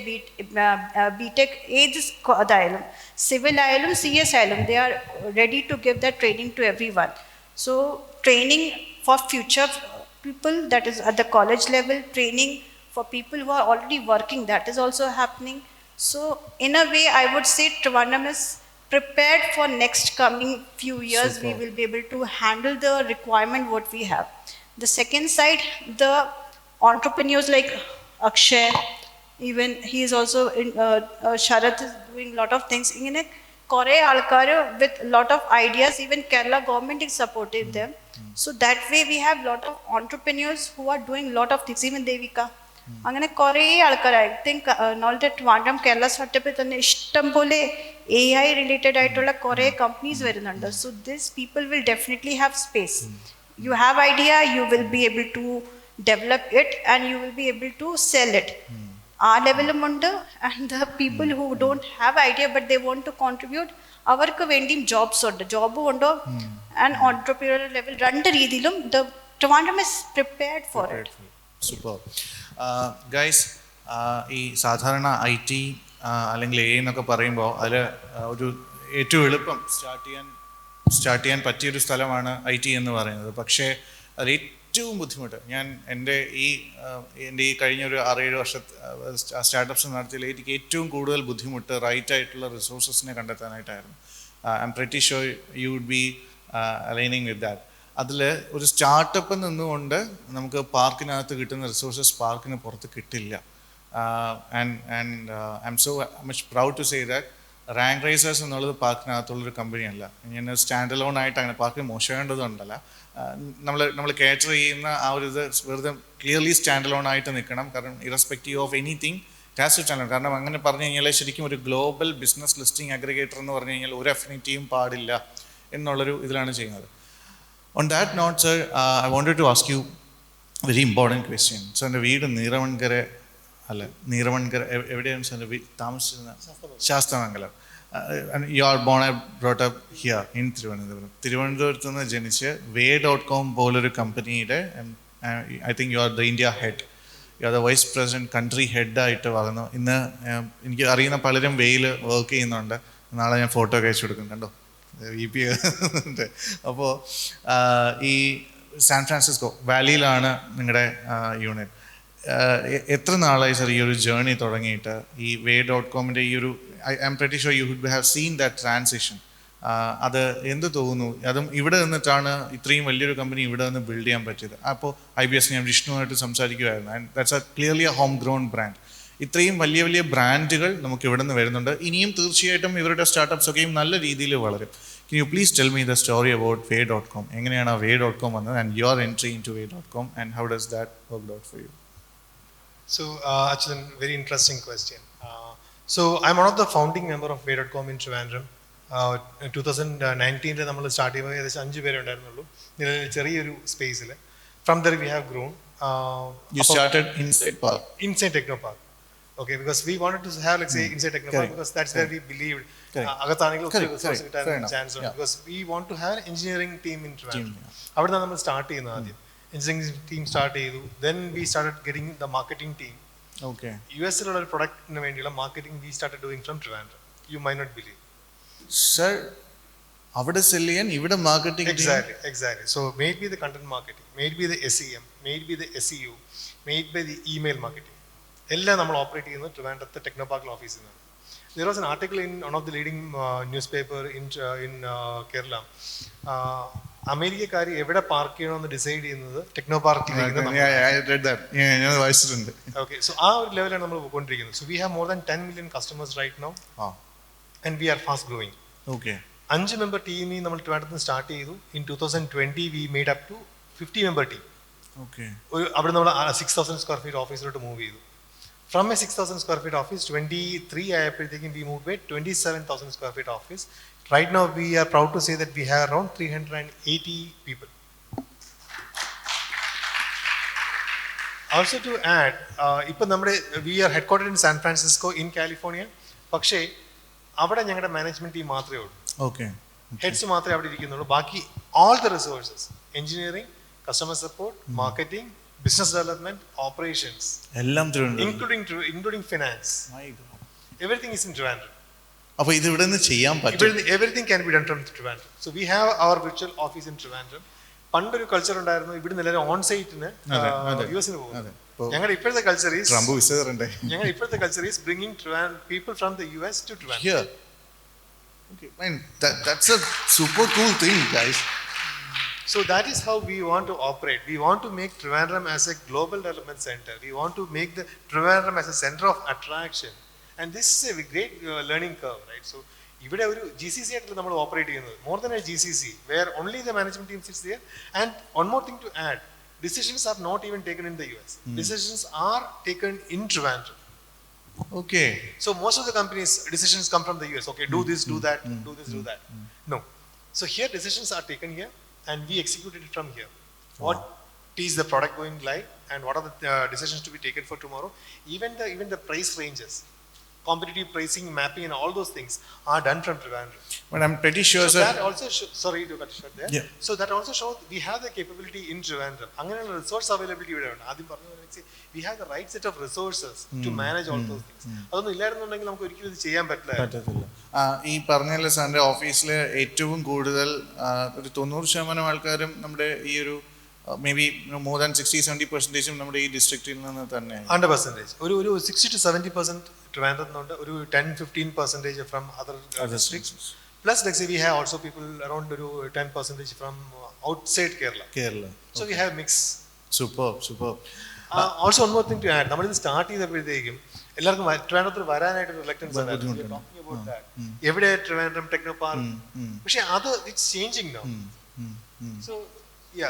BTech, AILM, civil ILM, CS ILM. They are ready to give that training to everyone. So training for future people, that is at the college level, training for people who are already working, that is also happening. So in a way, I would say Trivandrum is prepared for next coming few years. Super. We will be able to handle the requirement what we have. The second side, the entrepreneurs like Akshay, even he is also in, Sharath is doing a lot of things. In a Kore Alkar with lot of ideas, even Kerala government is supporting them. So that way we have lot of entrepreneurs who are doing lot of things, even Devika. അങ്ങനെ കുറേ ആൾക്കാർ I think not Trivandrum Kerala സ്റ്റാർട്ടപ്പിൽ തന്നെ ഇഷ്ടം പോലെ AI related ആയിട്ടുള്ള കുറേ companies വരുന്നുണ്ട്. So this people will definitely have space. You have idea, you will be able to develop it and you will be able to sell it. ആ ലെവലുമുണ്ട്. And the people who don't have idea but they want to contribute, അവർക്ക് വേണ്ടിയും jobs ഉണ്ട്, ജോബും ഉണ്ടോ and ഓൺട്രപ്രീനിയർ level രണ്ട് രീതിയിലും the Trivandrum is prepared for it. Super. Guys, ഈ സാധാരണ IT അല്ലെങ്കിൽ AI എന്നൊക്കെ പറയുമ്പോൾ അതിൽ ഒരു ഏറ്റവും എളുപ്പം സ്റ്റാർട്ട് ചെയ്യാൻ പറ്റിയൊരു സ്ഥലമാണ് IT എന്ന് പറയുന്നത്. പക്ഷേ അത് ഏറ്റവും ബുദ്ധിമുട്ട്, ഞാൻ എൻ്റെ ഈ കഴിഞ്ഞ ഒരു 6-7 വർഷത്തെ സ്റ്റാർട്ടപ്പ്സ് നടത്തിയതിൽ എനിക്ക് ഏറ്റവും കൂടുതൽ ബുദ്ധിമുട്ട് റൈറ്റ് ആയിട്ടുള്ള റിസോഴ്സസിനെ കണ്ടെത്താനായിട്ടായിരുന്നു. I'm pretty sure you would be aligning with that. അതിൽ ഒരു സ്റ്റാർട്ടപ്പ് നിന്നുകൊണ്ട് നമുക്ക് പാർക്കിനകത്ത് കിട്ടുന്ന റിസോഴ്സസ് പാർക്കിന് പുറത്ത് കിട്ടില്ല. And I'm so much proud to say that Rank Risers എന്നുള്ളത് പാർക്കിനകത്തുള്ളൊരു കമ്പനിയല്ല. ഞാൻ സ്റ്റാൻഡ് അലോൺ ആയിട്ട് അങ്ങനെ പാർക്കിന് മോശമാകേണ്ടതുണ്ടല്ല. നമ്മൾ കേറ്റർ ചെയ്യുന്ന ആ ഒരു ഇത് വെറുതെ ക്ലിയർലി സ്റ്റാൻഡ് അലോൺ ആയിട്ട് നിൽക്കണം. കാരണം irrespective of anything TAZ stand. കാരണം അങ്ങനെ പറഞ്ഞു കഴിഞ്ഞാൽ ശരിക്കും ഒരു ഗ്ലോബൽ ബിസിനസ് ലിസ്റ്റിംഗ് അഗ്രിഗേറ്റർ എന്ന് പറഞ്ഞു കഴിഞ്ഞാൽ ഒരു അഫിനിറ്റിയും പാടില്ല എന്നുള്ളൊരു ഇതിലാണ് ചെയ്യുന്നത്. On that note, sir, I wanted to ask you a very important question. So, എൻ്റെ വീട് നീറവൺകര എവിടെയാണ് സാറിൻ്റെ വീട് താമസിച്ചിരുന്നത്? Sasthamangalam. You are born and brought up here in Thiruvananthapuram. തിരുവനന്തപുരത്ത് നിന്ന് ജനിച്ച് way.com പോലൊരു കമ്പനിയുടെ I think you are the India head. You are the vice president, country head ആയിട്ട് വളർന്നു. ഇന്ന് എനിക്ക് അറിയുന്ന പലരും വേയിൽ വർക്ക് ചെയ്യുന്നുണ്ട്. നാളെ ഞാൻ ഫോട്ടോ ഒക്കെ അയച്ചു കൊടുക്കും, കണ്ടോ VP. അപ്പോൾ ഈ സാൻ ഫ്രാൻസിസ്കോ വാലിയിലാണ് നിങ്ങളുടെ യൂണിറ്റ്. എത്ര നാളായി സർ ഈ ഒരു ജേർണി തുടങ്ങിയിട്ട്? ഈ way.comൻ്റെ ഈ ഒരു I am pretty sure you would have seen that transition. അത് എന്ത് തോന്നുന്നു? അതും ഇവിടെ നിന്നിട്ടാണ് ഇത്രയും വലിയൊരു കമ്പനി ഇവിടെ നിന്ന് ബിൽഡ് ചെയ്യാൻ പറ്റിയത്. അപ്പോൾ IBS ഞാൻ വിഷ്ണുവായിട്ട് സംസാരിക്കുമായിരുന്നു. And that's clearly a home grown brand. ഇത്രയും വലിയ വലിയ ബ്രാൻഡുകൾ നമുക്ക് ഇവിടെ നിന്ന് വരുന്നുണ്ട്. ഇനിയും തീർച്ചയായിട്ടും ഇവരുടെ സ്റ്റാർട്ടപ്സ് ഒക്കെയും നല്ല രീതിയിൽ വളരും. Can you please tell me the story about way.com? എങ്ങനെയാണ് ആ way.com വന്നത് and your entry into way.com and how does that work out for you? So, Achudan, very interesting question. So, I'm one of the founding member of way.com in Trivandrum. 2019 നമ്മൾ start ചെയ്യുമ്പോൾ ഏകദേശം 5 പേരെ ഉണ്ടായിരുന്നുള്ളൂ ചെറിയൊരു സ്പേസിൽ. From there we have grown. You started inside park. inside Technopark. Okay, because we wanted to have, like, say, inside Technopark, Correct. because that's where we believed Correct. അകത്താണെങ്കിൽ ഒത്തിരി Correct, resource correct. കിട്ടാൻ Fair enough. chance ഉണ്ട്. Yeah. Because we want to have an engineering team in Trivandrum. Team, അവിടെ നിന്നാണ് നമ്മൾ start ചെയ്യുന്നത് ആദ്യം. Engineering team start ചെയ്തു. Then we started getting the marketing team. Okay. US-ലുള്ള ഒരു പ്രൊഡക്റ്റിന് വേണ്ടിയുള്ള marketing we started doing from Trivandrum. You might not believe. Sir, അവിടെ cell ചെയ്യാൻ ഇവിടെ marketing Exactly. So maybe the content marketing, maybe the SEM, maybe the SEO, maybe the email marketing. എല്ലാം നമ്മൾ operate ചെയ്യുന്നത് ട്രിവാൻഡ്രത്തെ ടെക്നോപാർക്കിൽ ഓഫീസിൽ നിന്നാണ്. There was an article in one of the leading newspaper in Kerala. അമേരിക്കക്കാർ എവിടെ park ചെയ്യണമെന്ന് decide ചെയ്യുന്നത് ടെക്നോപാർക്കിൽ. വായിച്ചിട്ടുണ്ട്. ഓക്കെ, സോ ആ ഒരു ലെവലാണ് നമ്മൾ പോയിക്കൊണ്ടിരിക്കുന്നത്. So we have more than 10 million customers right now, and we are fast growing. Okay. 5 member ടീമിൽ നമ്മൾ ട്രിവാൻഡ്രത്ത് സ്റ്റാർട്ട് ചെയ്തു. In 2020 we made up to 50 member team. Okay. അവിടെ നമ്മൾ 6,000 square feet ഓഫീസിലോട്ട് മൂവ് ചെയ്തു. From a 6,000 square feet office, 23 ആയപ്പോഴത്തേക്കും we moved by 27,000 square feet office. Right now we are proud to say that we have around 380 people. Also to add, ഇപ്പം നമ്മുടെ we are headquartered in San Francisco in California. പക്ഷേ അവിടെ ഞങ്ങളുടെ management team മാത്രമേ ഉള്ളൂ. Okay. Heads മാത്രമേ അവിടെ ഇരിക്കുന്നുള്ളൂ. ബാക്കി all the resources, engineering, customer support, marketing, business development, operations, എല്ലാം including finance, everything is in Trivandrum. അപ്പൊ ഇത് ഇവിടെ നിന്ന് ചെയ്യാൻ പറ്റും. Everything can be done from Trivandrum. So we have our virtual office in Trivandrum. പണ്ടൊരു കൾച്ചർ ഉണ്ടായിരുന്നു, ഇവിടെ നിന്ന് ഓൺ സൈറ്റിന് യുഎസിന് പോകും. ഞങ്ങളുടെ ഇപ്പോഴത്തെ കൾച്ചർ ഈസ് ഞങ്ങളുടെ ഇപ്പോഴത്തെ culture is bringing people from the US to Trivandrum. Okay, man, that's a super cool thing, guys. So that is how we want to operate. We want to make Trivandrum as a global development center. We want to make the Trivandrum as a center of attraction. And this is a great learning curve, right? So ഇവിടെ ഒരു GCC ആയിട്ട് നമ്മൾ operate ചെയ്യുന്നത്, more than a GCC, where only the management team sits there. And one more thing to add, decisions are not even taken in the US. Decisions are taken in Trivandrum. Okay. So most of the companies, decisions come from the US. Okay, do this, do that, do this, do that. No. So here decisions are taken here, and we executed it from here. What is the product going live, and what are the decisions to be taken for tomorrow? Even the price ranges, competitive pricing, mapping, and all those things are done from Trivandrum. But I'm pretty sure, So sir. that also sorry to cut short there. Yeah. So that also shows we have the capability in Trivandrum. അങ്ങനെയുള്ള resource availability ഇവിടെ ഉണ്ട്. ആദ്യം പറഞ്ഞ we have the right set of resources to manage all those things. അതൊന്നും ഇല്ലായിരുന്നുണ്ടെങ്കിൽ നമുക്ക് ഒരിക്കലും ഇത് ചെയ്യാൻ പറ്റില്ല. ഈ പറഞ്ഞ സാറിന്റെ ഓഫീസിൽ ഏറ്റവും കൂടുതൽ ഒരു 90% ആൾക്കാരും നമ്മുടെ ഈ ഒരു മേ ബി മോർ ദാൻ 60-70% നമ്മുടെ ഈ ഡിസ്ട്രിക്റ്റിൽ നിന്ന് തന്നെ 100%. ഒരു 60 to 70% ട്രിവാൻഡ്രത്തുനിന്നുണ്ട്, ഒരു 10-15% from other districts. Plus, like say, we have also people around 10% from outside Kerala. So we have mix. Superb. Also one more thing to add, നമ്മളിത് സ്റ്റാർട്ട് ചെയ്തപ്പോഴത്തേക്കും എല്ലാവർക്കും ട്രിവാൻഡ്രത്തിൽ വരാനായിട്ട് റിലക്റ്റൻസ് ഉണ്ടായിരുന്നു. എവിടെ ട്രിവാൻഡ്രം ടെക്നോ പാർക്ക്, പക്ഷെ അത് it's changing now.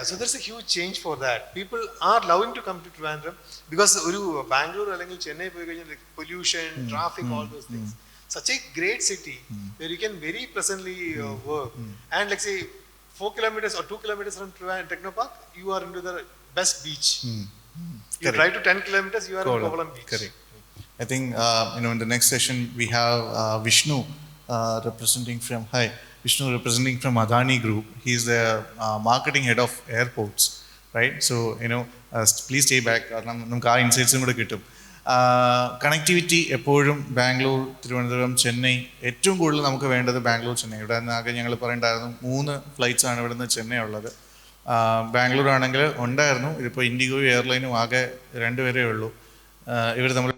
So there's a huge change for that. People are loving to come to Trivandrum because ഒരു ബാംഗ്ലൂർ അല്ലെങ്കിൽ ചെന്നൈ പോയി കഴിഞ്ഞാൽ pollution, traffic, all those things. Such a great city where you can very pleasantly work. And like say 4 kilometers or 2 kilometers from Technopark, you are into the best beach. You drive to 10 kilometers, you are in Kovalam beach. Correct. I think in the next session we have Vishnu representing from Adani Group. He is the marketing head of airports, right? So please stay back. നമുക്ക് ആ ഇൻസൈറ്റ്സും കൂടെ കിട്ടും. Connectivity എപ്പോഴും ബാംഗ്ലൂർ, തിരുവനന്തപുരം, ചെന്നൈ, ഏറ്റവും കൂടുതൽ നമുക്ക് വേണ്ടത് ബാംഗ്ലൂർ, ചെന്നൈ. ഇവിടെ നിന്ന് ആകെ ഞങ്ങൾ പറയണ്ടായിരുന്നു 3 ഫ്ലൈറ്റ്സ് ആണ് ഇവിടെ നിന്ന് ചെന്നൈ ഉള്ളത്. ബാംഗ്ലൂർ ആണെങ്കിൽ ഉണ്ടായിരുന്നു, ഇതിപ്പോൾ ഇൻഡിഗോയും എയർലൈനും ആകെ 2 പേരേ ഉള്ളൂ. ഇവർ നമ്മൾ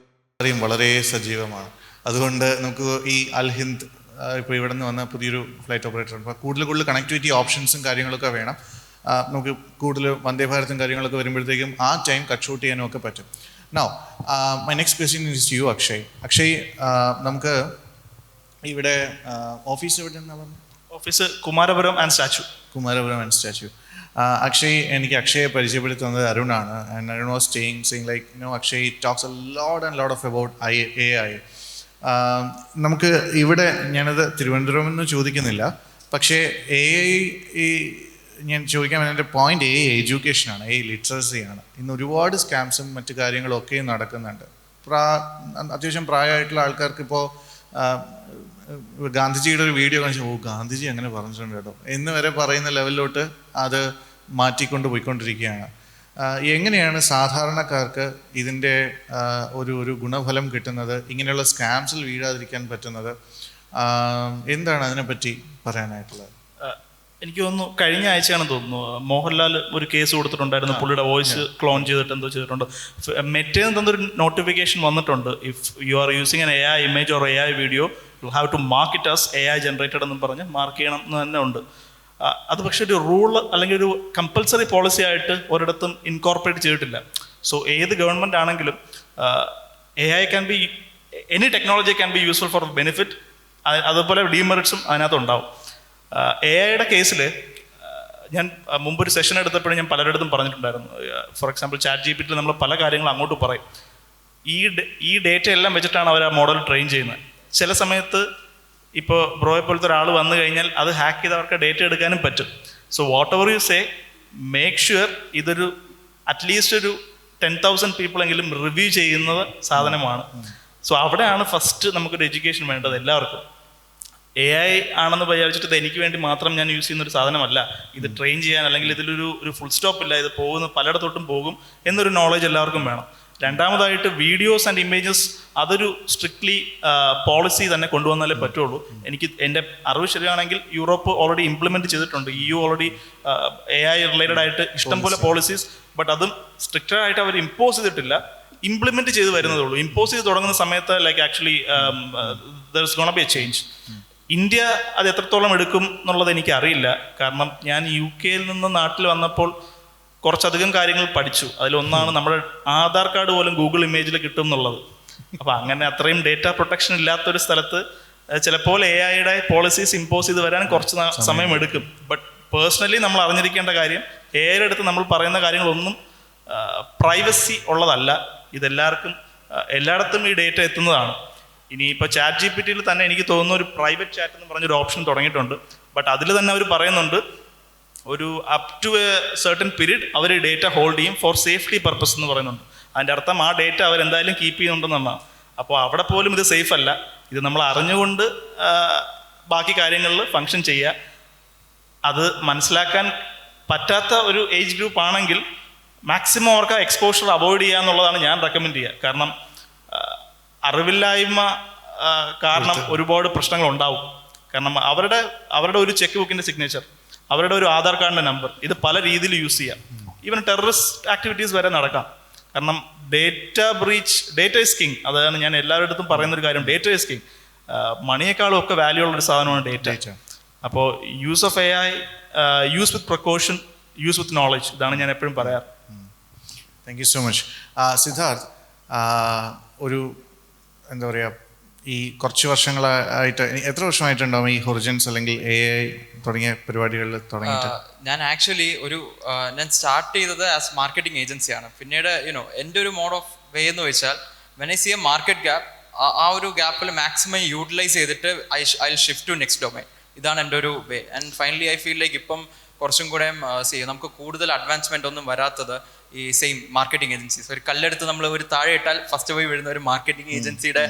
വളരെ സജീവമാണ്. അതുകൊണ്ട് നമുക്ക് ഈ അൽ ഹിന്ദ് ഇപ്പോൾ ഇവിടെ നിന്ന് വന്ന പുതിയൊരു ഫ്ലൈറ്റ് ഓപ്പറേറ്റർ ഉണ്ട്. അപ്പോൾ കൂടുതൽ കണക്ടിവിറ്റി ഓപ്ഷൻസും കാര്യങ്ങളൊക്കെ വേണം. നമുക്ക് കൂടുതൽ വന്ദേ ഭാരതും കാര്യങ്ങളൊക്കെ വരുമ്പോഴത്തേക്കും ആ ടൈം കട്ട് ഷൂട്ട് ചെയ്യാനും ഒക്കെ പറ്റും. Now, my next question is to you, Akshay. Akshay, നമുക്ക് ഇവിടെ ഓഫീസ് എവിടെ നിന്നാണ് പറഞ്ഞത്? Office Kumarapuram and statue. Akshay, എനിക്ക് അക്ഷയെ പരിചയപ്പെടുത്തുന്നത് അരുണാണ്. And Arun was saying like, Akshay talks a lot of about AI. നമുക്ക് ഇവിടെ ഞാനത് തിരുവനന്തപുരം എന്ന് ചോദിക്കുന്നില്ല, പക്ഷേ AI ഞാൻ ചോദിക്കാൻ എൻ്റെ പോയിന്റ് എഡ്യൂക്കേഷനാണ്, ലിറ്ററസിയാണ്. ഇന്ന് ഒരുപാട് സ്കാംസും മറ്റു കാര്യങ്ങളും ഒക്കെ നടക്കുന്നുണ്ട്. അത്യാവശ്യം പ്രായമായിട്ടുള്ള ആൾക്കാർക്ക് ഇപ്പോൾ ഗാന്ധിജിയുടെ ഒരു വീഡിയോ കാണിച്ചു, ഗാന്ധിജി അങ്ങനെ പറഞ്ഞിട്ടുണ്ട് കേട്ടോ എന്ന് വരെ പറയുന്ന ലെവലിലോട്ട് അത് മാറ്റിക്കൊണ്ട് പോയിക്കൊണ്ടിരിക്കുകയാണ്. എങ്ങനെയാണ് സാധാരണക്കാർക്ക് ഇതിൻ്റെ ഒരു ഗുണഫലം കിട്ടുന്നത്, ഇങ്ങനെയുള്ള സ്കാംസിൽ വീഴാതിരിക്കാൻ പറ്റുന്നത്? എന്താണ് അതിനെപ്പറ്റി പറയാനായിട്ടുള്ളത്? എനിക്ക് തോന്നുന്നു കഴിഞ്ഞ ആഴ്ചയാണെന്ന് തോന്നുന്നു മോഹൻലാൽ ഒരു കേസ് കൊടുത്തിട്ടുണ്ടായിരുന്നു, പുള്ളിയുടെ വോയിസ് ക്ലോൺ ചെയ്തിട്ട് എന്തോ ചെയ്തിട്ടുണ്ട്. മെറ്റേന്ന് തന്നൊരു നോട്ടിഫിക്കേഷൻ വന്നിട്ടുണ്ട്, if you are using an AI image or AI video you have to mark it as AI generated എന്നും പറഞ്ഞ് മാർക്ക് ചെയ്യണം എന്ന് തന്നെ ഉണ്ട്. അത് പക്ഷേ ഒരു റൂൾ അല്ലെങ്കിൽ ഒരു കമ്പൽസറി പോളിസി ആയിട്ട് ഒരിടത്തും ഇൻകോർപ്പറേറ്റ് ചെയ്തിട്ടില്ല. സോ ഏത് ഗവൺമെൻറ് ആണെങ്കിലും AI can be, any technology can be useful for benefit, അതുപോലെ ഡീമെറിറ്റ്സും അതിനകത്തുണ്ടാവും. AI കേസിൽ ഞാൻ മുമ്പൊരു സെഷൻ എടുത്തപ്പോഴും ഞാൻ പലരിടത്തും പറഞ്ഞിട്ടുണ്ടായിരുന്നു. ഫോർ എക്സാമ്പിൾ ChatGPT നമ്മൾ പല കാര്യങ്ങളും അങ്ങോട്ട് പറയും, ഈ ഡേറ്റ എല്ലാം വെച്ചിട്ടാണ് അവർ ആ മോഡൽ ട്രെയിൻ ചെയ്യുന്നത്. ചില സമയത്ത് ഇപ്പോൾ ബ്രോയെ പോലത്തെ ഒരാൾ വന്നു കഴിഞ്ഞാൽ അത് ഹാക്ക് ചെയ്ത് അവർക്ക് ഡേറ്റ എടുക്കാനും പറ്റും. So what ever you say, make sure ഇതൊരു അറ്റ്ലീസ്റ്റ് ഒരു 10,000 പീപ്പിളെങ്കിലും റിവ്യൂ ചെയ്യുന്നത് സാധനമാണ്. സോ അവിടെയാണ് ഫസ്റ്റ് നമുക്കൊരു എഡ്യൂക്കേഷൻ വേണ്ടത് എല്ലാവർക്കും. AI ആണെന്ന് വിചാരിച്ചിട്ട് ഇത് എനിക്ക് വേണ്ടി മാത്രം ഞാൻ യൂസ് ചെയ്യുന്ന ഒരു സാധനമല്ല, ഇത് ട്രെയിൻ ചെയ്യാൻ അല്ലെങ്കിൽ ഇതിലൊരു ഫുൾ സ്റ്റോപ്പ് ഇല്ല, ഇത് പോകുന്ന പലയിടത്തോട്ടും പോകും എന്നൊരു നോളജ് എല്ലാവർക്കും വേണം. രണ്ടാമതായിട്ട് വീഡിയോസ് ആൻഡ് ഇമേജസ് അതൊരു സ്ട്രിക്ട്ലി പോളിസി തന്നെ കൊണ്ടുവന്നാലേ പറ്റുള്ളൂ. എനിക്ക് എൻ്റെ അറിവ് ശരിയാണെങ്കിൽ യൂറോപ്പ് ഓൾറെഡി ഇംപ്ലിമെൻറ്റ് ചെയ്തിട്ടുണ്ട്, EU ഓൾറെഡി AI റിലേറ്റഡ് ആയിട്ട് ഇഷ്ടംപോലെ പോളിസീസ്, ബട്ട് അതും സ്ട്രിക്റ്റഡ് ആയിട്ട് അവർ ഇമ്പോസ് ചെയ്തിട്ടില്ല, ഇംപ്ലിമെൻറ്റ് ചെയ്ത് വരുന്നതേ ഉള്ളൂ. ഇമ്പോസ് ചെയ്ത് തുടങ്ങുന്ന സമയത്ത് like actually there is gonna B A change. India അത് എത്രത്തോളം എടുക്കും എന്നുള്ളത് എനിക്കറിയില്ല. കാരണം ഞാൻ UK നിന്ന് നാട്ടിൽ വന്നപ്പോൾ കുറച്ചധികം കാര്യങ്ങൾ പഠിച്ചു. അതിലൊന്നാണ് നമ്മുടെ ആധാർ കാർഡ് പോലും ഗൂഗിൾ ഇമേജിൽ കിട്ടും എന്നുള്ളത്. അപ്പോൾ അങ്ങനെ അത്രയും ഡേറ്റ പ്രൊട്ടക്ഷൻ ഇല്ലാത്തൊരു സ്ഥലത്ത് ചിലപ്പോൾ AI പോളിസീസ് ഇമ്പോസ് ചെയ്ത് വരാൻ കുറച്ച് സമയം എടുക്കും. ബട്ട് പേഴ്സണലി നമ്മൾ അറിഞ്ഞിരിക്കേണ്ട കാര്യം, AI അടുത്ത് നമ്മൾ പറയുന്ന കാര്യങ്ങളൊന്നും പ്രൈവസി ഉള്ളതല്ല. ഇതെല്ലാവർക്കും എല്ലായിടത്തും ഈ ഡേറ്റ എത്തുന്നതാണ്. ഇനിയിപ്പോൾ ChatGPT തന്നെ എനിക്ക് തോന്നുന്നു ഒരു പ്രൈവറ്റ് ചാറ്റ് എന്ന് പറഞ്ഞൊരു ഓപ്ഷൻ തുടങ്ങിയിട്ടുണ്ട്. ബട്ട് അതിൽ തന്നെ അവർ പറയുന്നുണ്ട് ഒരു up to a certain period അവർ ഡേറ്റ ഹോൾഡ് ചെയ്യും ഫോർ സേഫ്റ്റി പർപ്പസ് എന്ന് പറയുന്നുണ്ട്. അതിൻ്റെ അർത്ഥം ആ ഡേറ്റ അവരെന്തായാലും കീപ്പ് ചെയ്യുന്നുണ്ടെന്നാണ്. അപ്പോൾ അവിടെ പോലും ഇത് സേഫ് അല്ല. ഇത് നമ്മൾ അറിഞ്ഞുകൊണ്ട് ബാക്കി കാര്യങ്ങളിൽ ഫങ്ഷൻ ചെയ്യുക. അത് മനസ്സിലാക്കാൻ പറ്റാത്ത ഒരു ഏജ് ഗ്രൂപ്പ് ആണെങ്കിൽ മാക്സിമം അവർക്ക് എക്സ്പോഷർ അവോയ്ഡ് ചെയ്യുക എന്നുള്ളതാണ് ഞാൻ റെക്കമെൻഡ് ചെയ്യുക. കാരണം അറിവില്ലായ്മ കാരണം ഒരുപാട് പ്രശ്നങ്ങൾ ഉണ്ടാവും. കാരണം അവരുടെ ഒരു ചെക്ക് ബുക്കിൻ്റെ സിഗ്നേച്ചർ, അവരുടെ ഒരു ആധാർ കാർഡിൻ്റെ നമ്പർ, ഇത് പല രീതിയിൽ യൂസ് ചെയ്യാം. ഈവൻ ടെററിസ്റ്റ് ആക്ടിവിറ്റീസ് വരെ നടക്കാം. കാരണം data breach, data is king. അതാണ് ഞാൻ എല്ലാവരുടെ അടുത്തും പറയുന്നൊരു കാര്യം, ഡേറ്റ ഈസ് കിങ്. മണിയേക്കാളും ഒക്കെ വാല്യൂ ഉള്ളൊരു സാധനമാണ് ഡേറ്റ. അപ്പോൾ use of AI, use with precaution, use with knowledge, ഇതാണ് ഞാൻ എപ്പോഴും പറയാറ്. Thank you so much. Siddharth, ഒരു എന്താ പറയുക, ഈ കുറച്ച് വർഷങ്ങളായിട്ട്, എത്ര വർഷമായിട്ടുണ്ടാവും ഈ ഹൊറിജൻസ് അല്ലെങ്കിൽ AI തുടങ്ങിയ പരിപാടികളിൽ തുടങ്ങിയിട്ട്? ഞാൻ ആക്ച്വലി ഞാൻ സ്റ്റാർട്ട് ചെയ്തത് ആസ് മാർക്കറ്റിംഗ് ഏജൻസിയാണ്. പിന്നീട് എൻ്റെ ഒരു മോഡ് ഓഫ് വേ എന്ന് വെച്ചാൽ, when I see a market gap, ആ ഒരു ഗ്യാപ്പിൽ മാക്സിമം യൂട്ടിലൈസ് ചെയ്തിട്ട് I shift to next domain. ഇതാണ് എൻ്റെ ഒരു way. And finally I feel like ഇപ്പം കുറച്ചും കൂടെ നമുക്ക് കൂടുതൽ അഡ്വാൻസ്മെൻ്റ് ഒന്നും വരാത്തത് ഈ സെയിം മാർക്കറ്റിംഗ് ഏജൻസീസ്. ഒരു കല്ലെടുത്ത് നമ്മൾ ഒരു താഴെ ഇട്ടാൽ ഫസ്റ്റ് പോയി വീഴുന്ന ഒരു മാർക്കറ്റിംഗ് ഏജൻസിയുടെ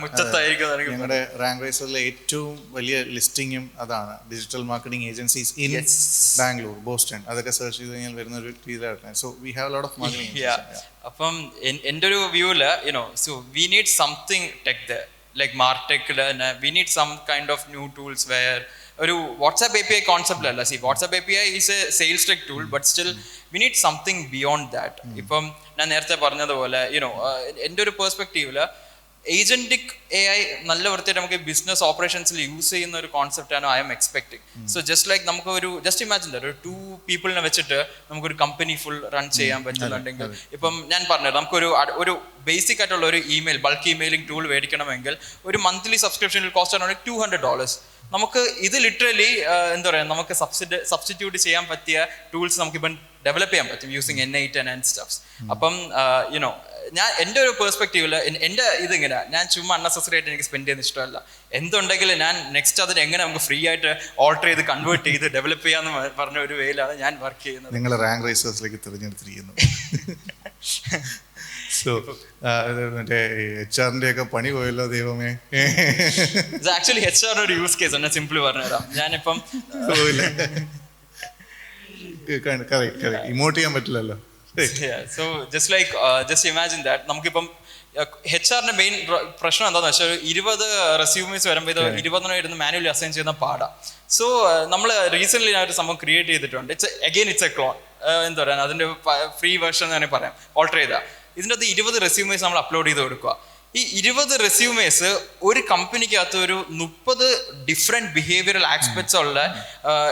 മുറ്റത്തായിരിക്കും. ഞങ്ങളുടെ റാങ്ക് റൈസറിലെ ഏറ്റവും വലിയ ലിസ്റ്റിങ്ങും അതാണ്, digital marketing agencies in Bangalore, Boston, അതൊക്കെ സെർച്ച് ചെയ്ത് കഴിഞ്ഞാൽ വരുന്ന ഒരു രീതിയിലാണ്. So we have lot of marketing. അപ്പം എൻ്റെ ഒരു വ്യൂവില് so we need something tech the like മാർടെക്കിൽ we need some kind of new tools where ഒരു വാട്സാപ്പ് API കോൺസെപ്റ്റിലല്ല. See WhatsApp API is a sales tech tool, but still we need something beyond that. ഇപ്പം ഞാൻ നേരത്തെ പറഞ്ഞതുപോലെ എൻ്റെ ഒരു പെർസ്പെക്റ്റീവില് agentic AI നല്ല വൃത്തിയായിട്ട് നമുക്ക് ബിസിനസ് ഓപ്പറേഷൻസിൽ യൂസ് ചെയ്യുന്ന ഒരു കോൺസെപ്റ്റാണ് I'm expecting. So just like നമുക്ക് ജസ്റ്റ് ഇമാജിൻ ഒരു 2 പീപ്പിളിനെ വെച്ചിട്ട് നമുക്കൊരു കമ്പനി ഫുൾ റൺ ചെയ്യാൻ പറ്റുന്നുണ്ടെങ്കിൽ, ഇപ്പം ഞാൻ പറഞ്ഞത് നമുക്കൊരു ബേസിക് ആയിട്ടുള്ള ഒരു ബൾക്ക് ഇമെയിലിംഗ് ടൂൾ മേടിക്കണമെങ്കിൽ ഒരു മന്ത്ലി സബ്സ്ക്രിപ്ഷൻ കോസ്റ്റ് ആണ് $200. നമുക്ക് ഇത് ലിറ്ററലി എന്താ പറയുക, നമുക്ക് സബ്സ്റ്റിറ്റ്യൂട്ട് ചെയ്യാൻ പറ്റിയ ടൂൾസ് നമുക്കിപ്പം ഡെവലപ്പ് ചെയ്യാൻ പറ്റും യൂസിങ് N8 and സ്റ്റഫ്സ്. അപ്പം യുനോ ഞാൻ എൻ്റെ ഒരു പെർസ്പെക്റ്റീവിൽ എൻ്റെ ഇതിങ്ങനെ ഞാൻ ചുമ്മാ അൺനെസസറി ആയിട്ട് എനിക്ക് സ്പെൻഡ് ചെയ്യുന്ന ഇഷ്ടമല്ല. എന്തുണ്ടെങ്കിലും ഞാൻ നെക്സ്റ്റ് അതിന് എങ്ങനെ നമുക്ക് ഫ്രീ ആയിട്ട് ഓൾട്ടർ ചെയ്ത് കൺവേർട്ട് ചെയ്ത് ഡെവലപ്പ് ചെയ്യാന്ന് പറഞ്ഞ ഒരു വേയിലാണ് ഞാൻ വർക്ക് ചെയ്യുന്നത്. നിങ്ങൾ റാങ്ക് റേസേഴ്സിലേക്ക് തിരഞ്ഞെടുത്തിരിക്കുന്നു. സോ മറ്റേ HR-ന്റെ ഒക്കെ പണി പോയല്ലോ ദൈവമേ. ഇത് ആക്ച്വലി HR ഒരു യൂസ് കേസ് ആണ്, സിംപിളി പറഞ്ഞുതരാം. ഞാനിപ്പം ഇമോട്ട് ചെയ്യാൻ പറ്റില്ലല്ലോ. സോ ജസ്റ്റ് ഇമാജിൻ ദാറ്റ് നമുക്കിപ്പം HR-ന്റെ മെയിൻ പ്രശ്നം എന്താണെന്ന് വെച്ചാൽ 20 റെസ്യൂമേഴ്സ് വരുമ്പോൾ ഇത് 20 ഇരുന്ന് മാനുവലി അസൈൻ ചെയ്യുന്ന പാടാം. സോ നമ്മൾ റീസെൻ്റ്ലി ഞാൻ ഒരു സംഭവം ക്രിയേറ്റ് ചെയ്തിട്ടുണ്ട്. ഇറ്റ്സ് എ ക്ലോൺ, എന്താ പറയുക, അതിൻ്റെ ഫ്രീ വേർഷൻ തന്നെ പറയാം, ഓൾട്ടർ ചെയ്താൽ. ഇതിൻ്റെ അത് 20 റെസ്യൂമേഴ്സ് നമ്മൾ അപ്ലോഡ് ചെയ്ത് കൊടുക്കുക. ഈ 20 റെസ്യൂമേഴ്സ് ഒരു കമ്പനിക്കകത്ത് ഒരു 30 ഡിഫറെൻറ്റ് ബിഹേവിയറൽ ആസ്പെക്ട്സ് ഉള്ള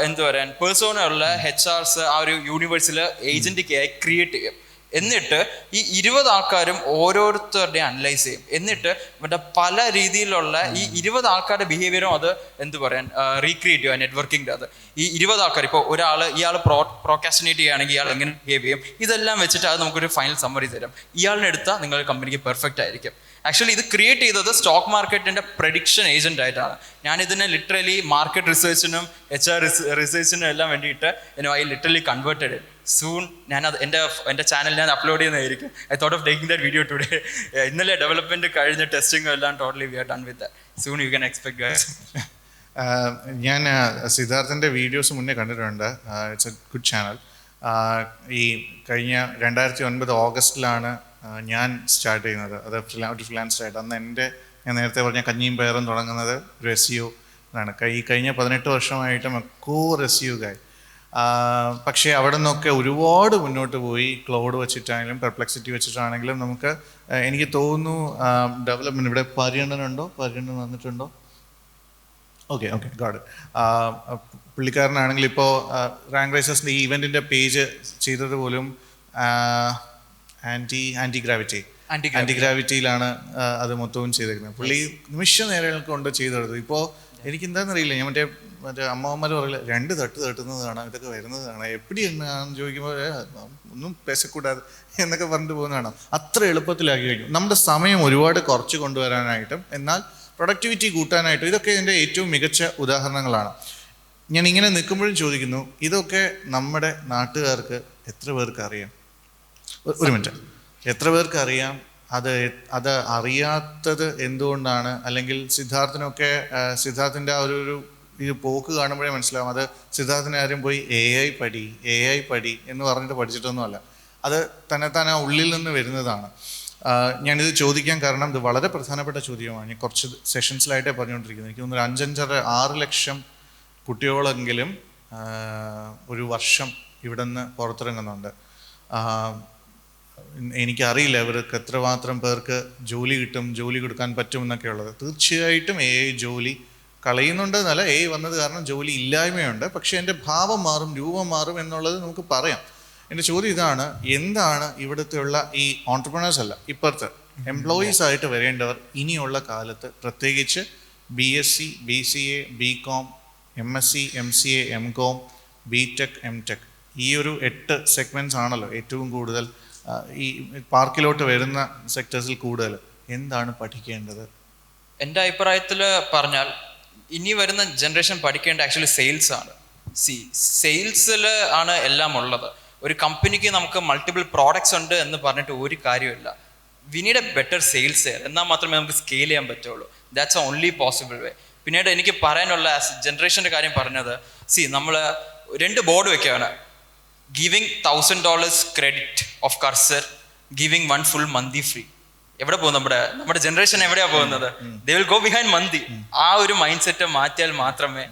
എന്താ പറയുക പേഴ്സോണ ഉള്ള HRs ആ ഒരു യൂണിവേഴ്സിൽ ഏജൻറ്റിക്കായി ക്രിയേറ്റ് ചെയ്യും. എന്നിട്ട് ഈ 20 ആൾക്കാരും ഓരോരുത്തരുടെയും അനലൈസ് ചെയ്യും. എന്നിട്ട് മറ്റേ പല രീതിയിലുള്ള ഈ 20 ആൾക്കാരുടെ ബിഹേവിയറും അത് എന്ത് പറയാൻ റീക്രിയേറ്റ് ചെയ്യുക നെറ്റ്വർക്കിൻ്റെ. അത് ഈ 20 ആൾക്കാർ ഇപ്പോൾ ഇയാൾ പ്രോക്കാസ്റ്റിനേറ്റ് ചെയ്യുകയാണെങ്കിൽ ഇയാൾ എങ്ങനെ ബിഹേവ് ചെയ്യും, ഇതെല്ലാം വെച്ചിട്ട് അത് നമുക്കൊരു ഫൈനൽ സമ്മറി തരും. ഇയാളിനെ എടുത്താൽ നിങ്ങളുടെ കമ്പനിക്ക് പെർഫെക്റ്റ് ആയിരിക്കും. ആക്ച്വലി ഇത് ക്രിയേറ്റ് ചെയ്തത് സ്റ്റോക്ക് മാർക്കറ്റിൻ്റെ പ്രഡിക്ഷൻ ഏജന്റ് ആയിട്ടാണ്. ഞാനിതിനെ ലിറ്ററലി മാർക്കറ്റ് റിസർച്ചിനും HR റിസർച്ചിനും എല്ലാം വേണ്ടിയിട്ട് ഐ ലിറ്ററലി കൺവേർട്ടഡ്. സൂൺ ഞാൻ അത് എൻ്റെ ചാനൽ ഞാൻ അപ്ലോഡ് ചെയ്യുന്നതായിരിക്കും. I thought of taking that video today. ഇന്നലെ ഡെവലപ്മെൻറ്റ് കഴിഞ്ഞ ടെസ്റ്റിംഗ് എല്ലാം totally we are done with that. Soon you can expect guys. ഞാൻ സിദ്ധാർത്ഥിൻ്റെ വീഡിയോസ് മുന്നേ കണ്ടിട്ടുണ്ട്. It's a good channel. ഈ കഴിഞ്ഞ 2009 ഓഗസ്റ്റിലാണ് ഞാൻ സ്റ്റാർട്ട് ചെയ്യുന്നത്. അത് ഒരു ഫ്രീലാൻസർ ആയിട്ട്. അന്ന് ഞാൻ നേരത്തെ പറഞ്ഞ കഞ്ഞിയും പയറും തുടങ്ങുന്നത് ഒരു SEO ആണ്. കഴിഞ്ഞ 18 വർഷമായിട്ടും കോർ SEO ഗായ്. പക്ഷേ അവിടെ നിന്നൊക്കെ ഒരുപാട് മുന്നോട്ട് പോയി. ക്ലൗഡ് വെച്ചിട്ടാണെങ്കിലും പെർപ്ലെക്സിറ്റി വെച്ചിട്ടാണെങ്കിലും നമുക്ക് എനിക്ക് തോന്നുന്നു ഡെവലപ്മെൻറ്റ്. ഇവിടെ പര്യണ്ടൻ വന്നിട്ടുണ്ടോ? Okay God. പുള്ളിക്കാരനാണെങ്കിൽ ഇപ്പോൾ റാങ്ക് റൈസേഴ്സിൻ്റെ ഈ ഇവൻറ്റിൻ്റെ പേജ് ചെയ്തത് പോലും ആൻറ്റി ഗ്രാവിറ്റിയിലാണ് അത് മൊത്തവും ചെയ്തേക്കുന്നത്. പുള്ളി നിമിഷ നേരങ്ങൾ കൊണ്ട് ചെയ്തെടുത്തു. ഇപ്പോൾ എനിക്ക് എന്താണെന്നറിയില്ല, ഞാൻ മറ്റേ അമ്മമാർ പറയില്ല 2 തട്ട് തട്ടുന്നതാണ്, ഇതൊക്കെ വരുന്നതാണ്, എപ്പിടി എന്നാന്ന് ചോദിക്കുമ്പോൾ ഒന്നും പേശക്കൂടാതെ എന്നൊക്കെ പറഞ്ഞിട്ട് പോകുന്നതാണ്. അത്ര എളുപ്പത്തിലാക്കി കഴിഞ്ഞു. നമ്മുടെ സമയം ഒരുപാട് കുറച്ച് കൊണ്ടുവരാനായിട്ടും എന്നാൽ പ്രൊഡക്ടിവിറ്റി കൂട്ടാനായിട്ടും ഇതൊക്കെ ഇതിൻ്റെ ഏറ്റവും മികച്ച ഉദാഹരണങ്ങളാണ്. ഞാൻ ഇങ്ങനെ നിൽക്കുമ്പോഴും ചോദിക്കുന്നു, ഇതൊക്കെ നമ്മുടെ നാട്ടുകാർക്ക് എത്ര പേർക്ക് അറിയാം? ഒരു മിനിറ്റ്, എത്ര പേർക്ക് അറിയാം? അത് അറിയാത്തത് എന്തുകൊണ്ടാണ്? അല്ലെങ്കിൽ സിദ്ധാർത്ഥിൻ്റെ ആ ഒരു ഇത് പോക്ക് കാണുമ്പോഴേ മനസ്സിലാവും. അത് സിദ്ധാർത്ഥിനെ ആരും പോയി AI പടി എന്ന് പറഞ്ഞിട്ട് പഠിച്ചിട്ടൊന്നുമല്ല. അത് തന്നെത്താൻ ആ ഉള്ളിൽ നിന്ന് വരുന്നതാണ്. ഞാനിത് ചോദിക്കാൻ കാരണം ഇത് വളരെ പ്രധാനപ്പെട്ട ചോദ്യമാണ്. ഞാൻ കുറച്ച് സെഷൻസിലായിട്ടേ പറഞ്ഞുകൊണ്ടിരിക്കുന്നത്. എനിക്ക് തോന്നുന്നു 5-6 ലക്ഷം കുട്ടികളെങ്കിലും ഒരു വർഷം ഇവിടെ നിന്ന് പുറത്തിറങ്ങുന്നുണ്ട്. എനിക്കറിയില്ല ഇവർക്ക് എത്രമാത്രം പേർക്ക് ജോലി കിട്ടും, ജോലി കൊടുക്കാൻ പറ്റും എന്നൊക്കെ ഉള്ളത്. തീർച്ചയായിട്ടും AI ജോലി കളയുന്നുണ്ട് എന്നല്ല, AI വന്നത് കാരണം ജോലി ഇല്ലായ്മയുണ്ട്. പക്ഷേ എൻ്റെ ഭാവം മാറും, രൂപം മാറും എന്നുള്ളത് നമുക്ക് പറയാം. എൻ്റെ ചോദ്യം ഇതാണ്, എന്താണ് ഇവിടുത്തെ ഉള്ള ഈ ഓൺട്രപ്രണേഴ്സ് അല്ല, ഇപ്പുറത്ത് എംപ്ലോയീസ് ആയിട്ട് വരേണ്ടവർ ഇനിയുള്ള കാലത്ത്, പ്രത്യേകിച്ച് BSc, BCA, BCom, MSc, MCA, MCom, BTech, MTech, ഈ ഒരു 8 സെഗ്മെൻറ്റ്സ് ആണല്ലോ ഏറ്റവും കൂടുതൽ ഈ പാർക്കിലോട്ട് വരുന്ന സെക്ടേഴ്സിൽ കൂടുതൽ. എന്താണ് പഠിക്കേണ്ടത്? എൻ്റെ അഭിപ്രായത്തിൽ പറഞ്ഞാൽ ഇനി വരുന്ന ജനറേഷൻ പഠിക്കേണ്ട ആക്ച്വലി സെയിൽസ് ആണ്. സെയിൽസിൽ ആണ് എല്ലാം ഉള്ളത്. ഒരു കമ്പനിക്ക് നമുക്ക് മൾട്ടിപ്പിൾ പ്രോഡക്ട്സ് ഉണ്ട് എന്ന് പറഞ്ഞിട്ട് ഒരു കാര്യമില്ല. We need A better sales എന്നാൽ മാത്രമേ നമുക്ക് സ്കെയിൽ ചെയ്യാൻ പറ്റുള്ളൂ. ദാറ്റ്സ് ഓൺലി പോസിബിൾ വേ. പിന്നീട് എനിക്ക് പറയാനുള്ള ജനറേഷൻ്റെ കാര്യം പറഞ്ഞത്, നമ്മൾ 2 ബോർഡ് വെക്കുകയാണ്. Giving $1000 credit of Cursor, giving 1 full month free. എവിടെ പോകും നമ്മുടെ ജനറേഷൻ? എവിടെയാ പോകുന്നത്? They will go behind month. ആ ഒരു മൈൻഡ് സെറ്റ് മാറ്റിയാൽ മാത്രമേ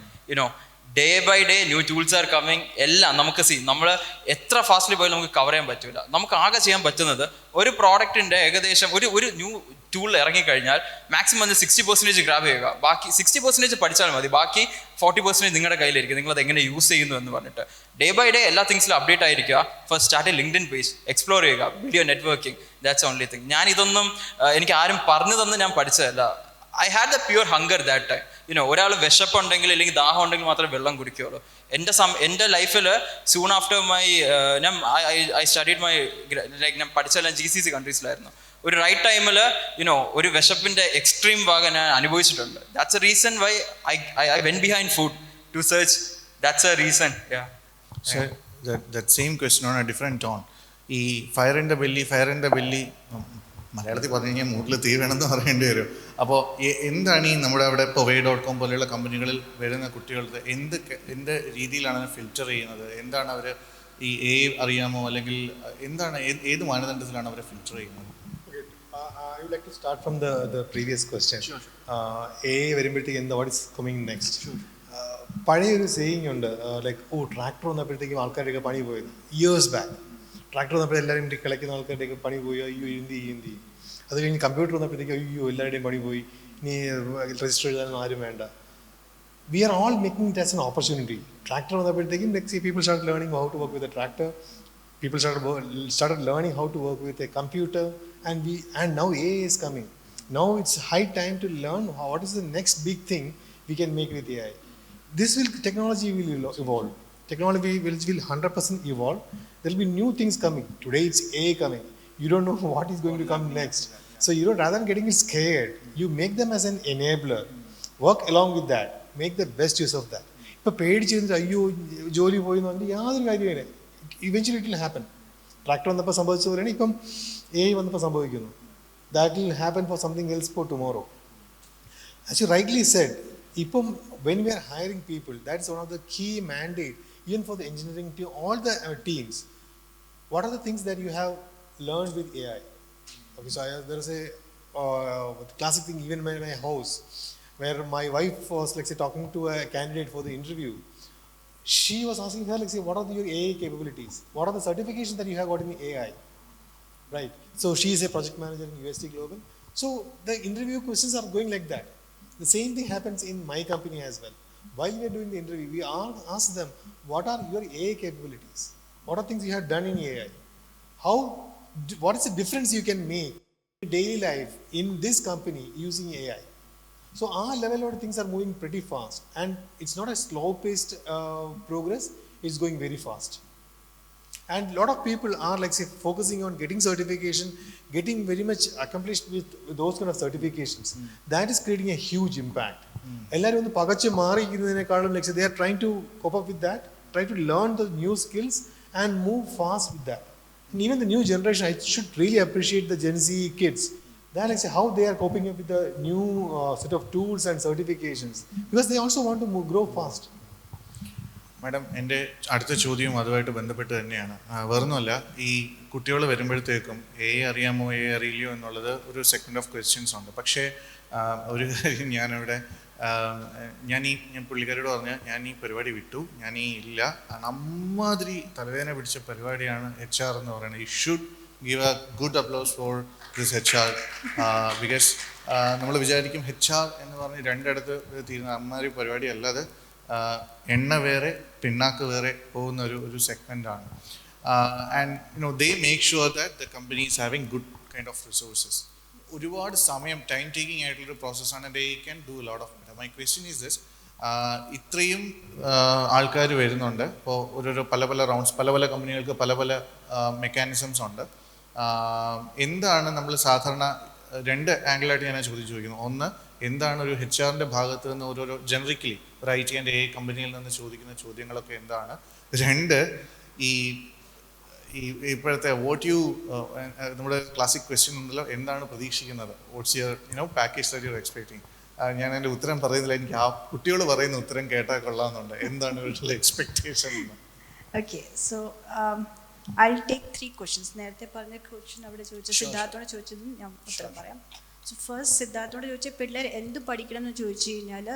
day by day new tools are coming. എല്ലാം നമുക്ക് നമ്മൾ എത്ര ഫാസ്റ്റ്ലി പോയാലും നമുക്ക് കവർ ചെയ്യാൻ പറ്റില്ല. നമുക്ക് ആകെ ചെയ്യാൻ പറ്റുന്നത് ഒരു പ്രോഡക്റ്റിൻ്റെ ഏകദേശം ഒരു ന്യൂ ടൂൾ ഇറങ്ങിക്കഴിഞ്ഞാൽ മാക്സിമം 60% ഗ്രാബ് ചെയ്യുക. ബാക്കി 60% പഠിച്ചാൽ മതി. ബാക്കി 40% നിങ്ങളുടെ കയ്യിലിരിക്കും. നിങ്ങളത് എങ്ങനെ യൂസ് ചെയ്യുന്നു എന്ന് പറഞ്ഞിട്ട് ഡേ ബൈ ഡേ എല്ലാ തിങ്സിലും അപ്ഡേറ്റ് ആയിരിക്കുക. First start LinkedIn page, explore ചെയ്യുക, video networking. That's only thing. ഞാൻ ഇതൊന്നും എനിക്ക് ആരും പറഞ്ഞു തന്ന് ഞാൻ പഠിച്ചതല്ല. I had the pure hunger that time. ഒരാൾ വിശപ്പുണ്ടെങ്കിൽ അല്ലെങ്കിൽ ദാഹം ഉണ്ടെങ്കിൽ മാത്രമേ വെള്ളം കുടിക്കുകയുള്ളൂ. എൻ്റെ ലൈഫിൽ സൂൺ ആഫ്റ്റർ മൈ ഞാൻ ഐ സ്റ്റഡീഡ് മൈ ലൈക്ക് ഞാൻ പഠിച്ചെല്ലാം GCC കൺട്രീസിലായിരുന്നു. ഒരു റൈറ്റ് ടൈമിൽ ഒരു വിശപ്പിൻ്റെ എക്സ്ട്രീം ഭാഗം ഞാൻ അനുഭവിച്ചിട്ടുണ്ട്. That's a reason why I went behind food to search. That's a reason. So that same question on a different tone. ഈ fire in the belly മലയാളത്തിൽ പറഞ്ഞു കഴിഞ്ഞാൽ മൂട്ടിൽ തീ വേണമെന്ന് പറയേണ്ടി വരും. അപ്പോൾ എന്താണ് ഈ നമ്മുടെ അവിടെ ഇപ്പോൾ way.com പോലെയുള്ള കമ്പനികളിൽ വരുന്ന കുട്ടികളുടെ എന്ത് രീതിയിലാണ് ഫിൽറ്റർ ചെയ്യുന്നത്? എന്താണ് അവർ ഈ അറിയാമോ, അല്ലെങ്കിൽ എന്താണ് ഏത് മാനദണ്ഡത്തിലാണ് അവരെ ഫിൽറ്റർ ചെയ്യുന്നത്? I would like to start from the previous question. AI വരുമ്പോഴത്തേക്ക് what is coming next? പഴയ ഒരു സേയിങ് ഉണ്ട്, ലൈക്ക് ട്രാക്ടർ വന്നപ്പോഴത്തേക്കും ആൾക്കാരുടെയൊക്കെ പണി പോയത് ഇയേഴ്സ് ബാക്ക്. ട്രാക്ടർ വന്നപ്പോൾ എല്ലാവരും കളിക്കുന്ന ആൾക്കാരുടെയൊക്കെ പണി പോയി, അയ്യോ എന്ത് ചെയ്യും. അത് കഴിഞ്ഞ് കമ്പ്യൂട്ടർ വന്നപ്പോഴത്തേക്കും അയ്യോ എല്ലാവരുടെയും പണി പോയി, ഇനി രജിസ്റ്റർ എഴുതാനൊന്നും ആരും വേണ്ട. We are all making it as an opportunity. Tractor വന്നപ്പോഴത്തേക്കും people start learning how to work with a tractor. People started learning how to work with a computer, and now AI is coming. Now it's high time to learn what is the next big thing we can make with AI. Technology will evolve. Technology will 100% evolve. There will be new things coming. Today it's AI coming. You don't know what is going to come next. So rather than getting scared, you make them as an enabler. Work along with that. Make the best use of that. ഇപ്പോൾ പേടിച്ചിരുന്നിട്ട് അയ്യോ ജോലി പോയി എന്ന് പറഞ്ഞിട്ട് യാതൊരു കാര്യമില്ല. Eventually it will happen. Tractor വന്നപ്പോൾ സംഭവിച്ച പോലെയാണ് ഇപ്പം AI വന്നപ്പോൾ സംഭവിക്കുന്നു. That will happen for something else for tomorrow. As you rightly said, ഇപ്പം when we are hiring people, that is one of the key mandate, even for the engineering team, all the teams. What are the things that you have learned with AI? Okay, so there is a classic thing even in my house, where my wife was, like say, talking to a candidate for the interview. She was asking her, like, say, what are your AI capabilities? What are the certifications that you have got in AI? Right. So she is a project manager in UST Global. So the interview questions are going like that. The same thing happens in my company as well. While we are doing the interview, we ask them, what are your AI capabilities? What are things you have done in AI? What is the difference you can make in daily life in this company using AI? So our level of things are moving pretty fast, and it's not a slow-paced progress. It's going very fast, and a lot of people are, like, say, focusing on getting certification, getting very much accomplished with those kind of certifications. That is creating a huge impact. എല്ലാവരും ഒന്ന് പകച്ച് മാറിയിരിക്കുന്നതിനേക്കാളും, like, say, they are trying to cope up with that, try to learn the new skills and move fast with that. And even the new generation, I should really appreciate the Gen Z kids. That, like, say, how they are coping up with the new set of tools and certifications, because they also want to grow fast. Madam, എൻ്റെ അടുത്ത ചോദ്യവും അതുമായിട്ട് ബന്ധപ്പെട്ട് തന്നെയാണ്. വേറൊന്നുമല്ല, ഈ കുട്ടികൾ വരുമ്പോഴത്തേക്കും അറിയാമോ അറിയില്ലയോ എന്നുള്ളത് ഒരു സെക്കൻഡ് ഓഫ് ക്വസ്റ്റ്യൻസ് ഉണ്ട്. പക്ഷേ ഒരു കാര്യം ഞാനിവിടെ ഞാൻ പുള്ളിക്കാരോട് പറഞ്ഞ് ഞാൻ ഈ പരിപാടി വിട്ടു, ഇല്ല, അമ്മാതിരി തലവേദന പിടിച്ച പരിപാടിയാണ് HR എന്ന് പറയുന്നത്. You should give a good applause for this HR, because നമ്മൾ വിചാരിക്കും HR എന്ന് പറഞ്ഞ് രണ്ടിടത്ത് തീരുന്ന അമ്മാതിരി പരിപാടി അല്ലാതെ എണ്ണ വേറെ പിണ്ണാക്ക് വേറെ പോകുന്ന ഒരു സെഗ്മെൻ്റാണ്. And they make sure that the company is having good kind of resources. ഒരുപാട് സമയം ടൈം ടേക്കിംഗ് ആയിട്ടുള്ളൊരു പ്രോസസ്സാണ്. They can do lot of it. My question is this: ഇത്രയും ആൾക്കാർ വരുന്നുണ്ട്, ഇപ്പോൾ ഓരോരോ പല റൗണ്ട്സ്, പല കമ്പനികൾക്ക് പല മെക്കാനിസംസ് ഉണ്ട്. എന്താണ് നമ്മൾ സാധാരണ രണ്ട് ആംഗിളായിട്ട് ഞാൻ ചോദിക്കുന്നു. ഒന്ന്, എന്താണ് ഒരു HR ഭാഗത്ത് നിന്ന് ഓരോരോ ജനറിക്കലി ഒരു IT ആൻഡ് AI കമ്പനിയിൽ നിന്ന് ചോദിക്കുന്ന ചോദ്യങ്ങളൊക്കെ എന്താണ്? രണ്ട്, ഈ ഇപ്പോഴത്തെ നമ്മുടെ ക്ലാസിക് ക്വസ്റ്റ്യൻ ഉണ്ടല്ലോ, എന്താണ് പ്രതീക്ഷിക്കുന്നത്? What's your package that you are expecting? ഞാൻ എൻ്റെ ഉത്തരം പറയുന്നില്ല, എനിക്ക് ആ കുട്ടികൾ പറയുന്ന ഉത്തരം കേട്ടാൽ കൊള്ളാമെന്നുണ്ട്. എന്താണ് ഇവരുടെ expectation? Okay, so I'll take 3 questions. നേരത്തെ പറഞ്ഞ ക്വസ്റ്റ്യൻ അവിടെ ചോദിച്ചത് സിദ്ധാർത്ഥോട് ചോദിച്ചതും ഞാൻ ഉത്തരം പറയാം. സോ ഫസ്റ്റ് സിദ്ധാർത്ഥോട് ചോദിച്ച പിള്ളേർ എന്ത് പഠിക്കണം എന്ന് ചോദിച്ചു കഴിഞ്ഞാൽ,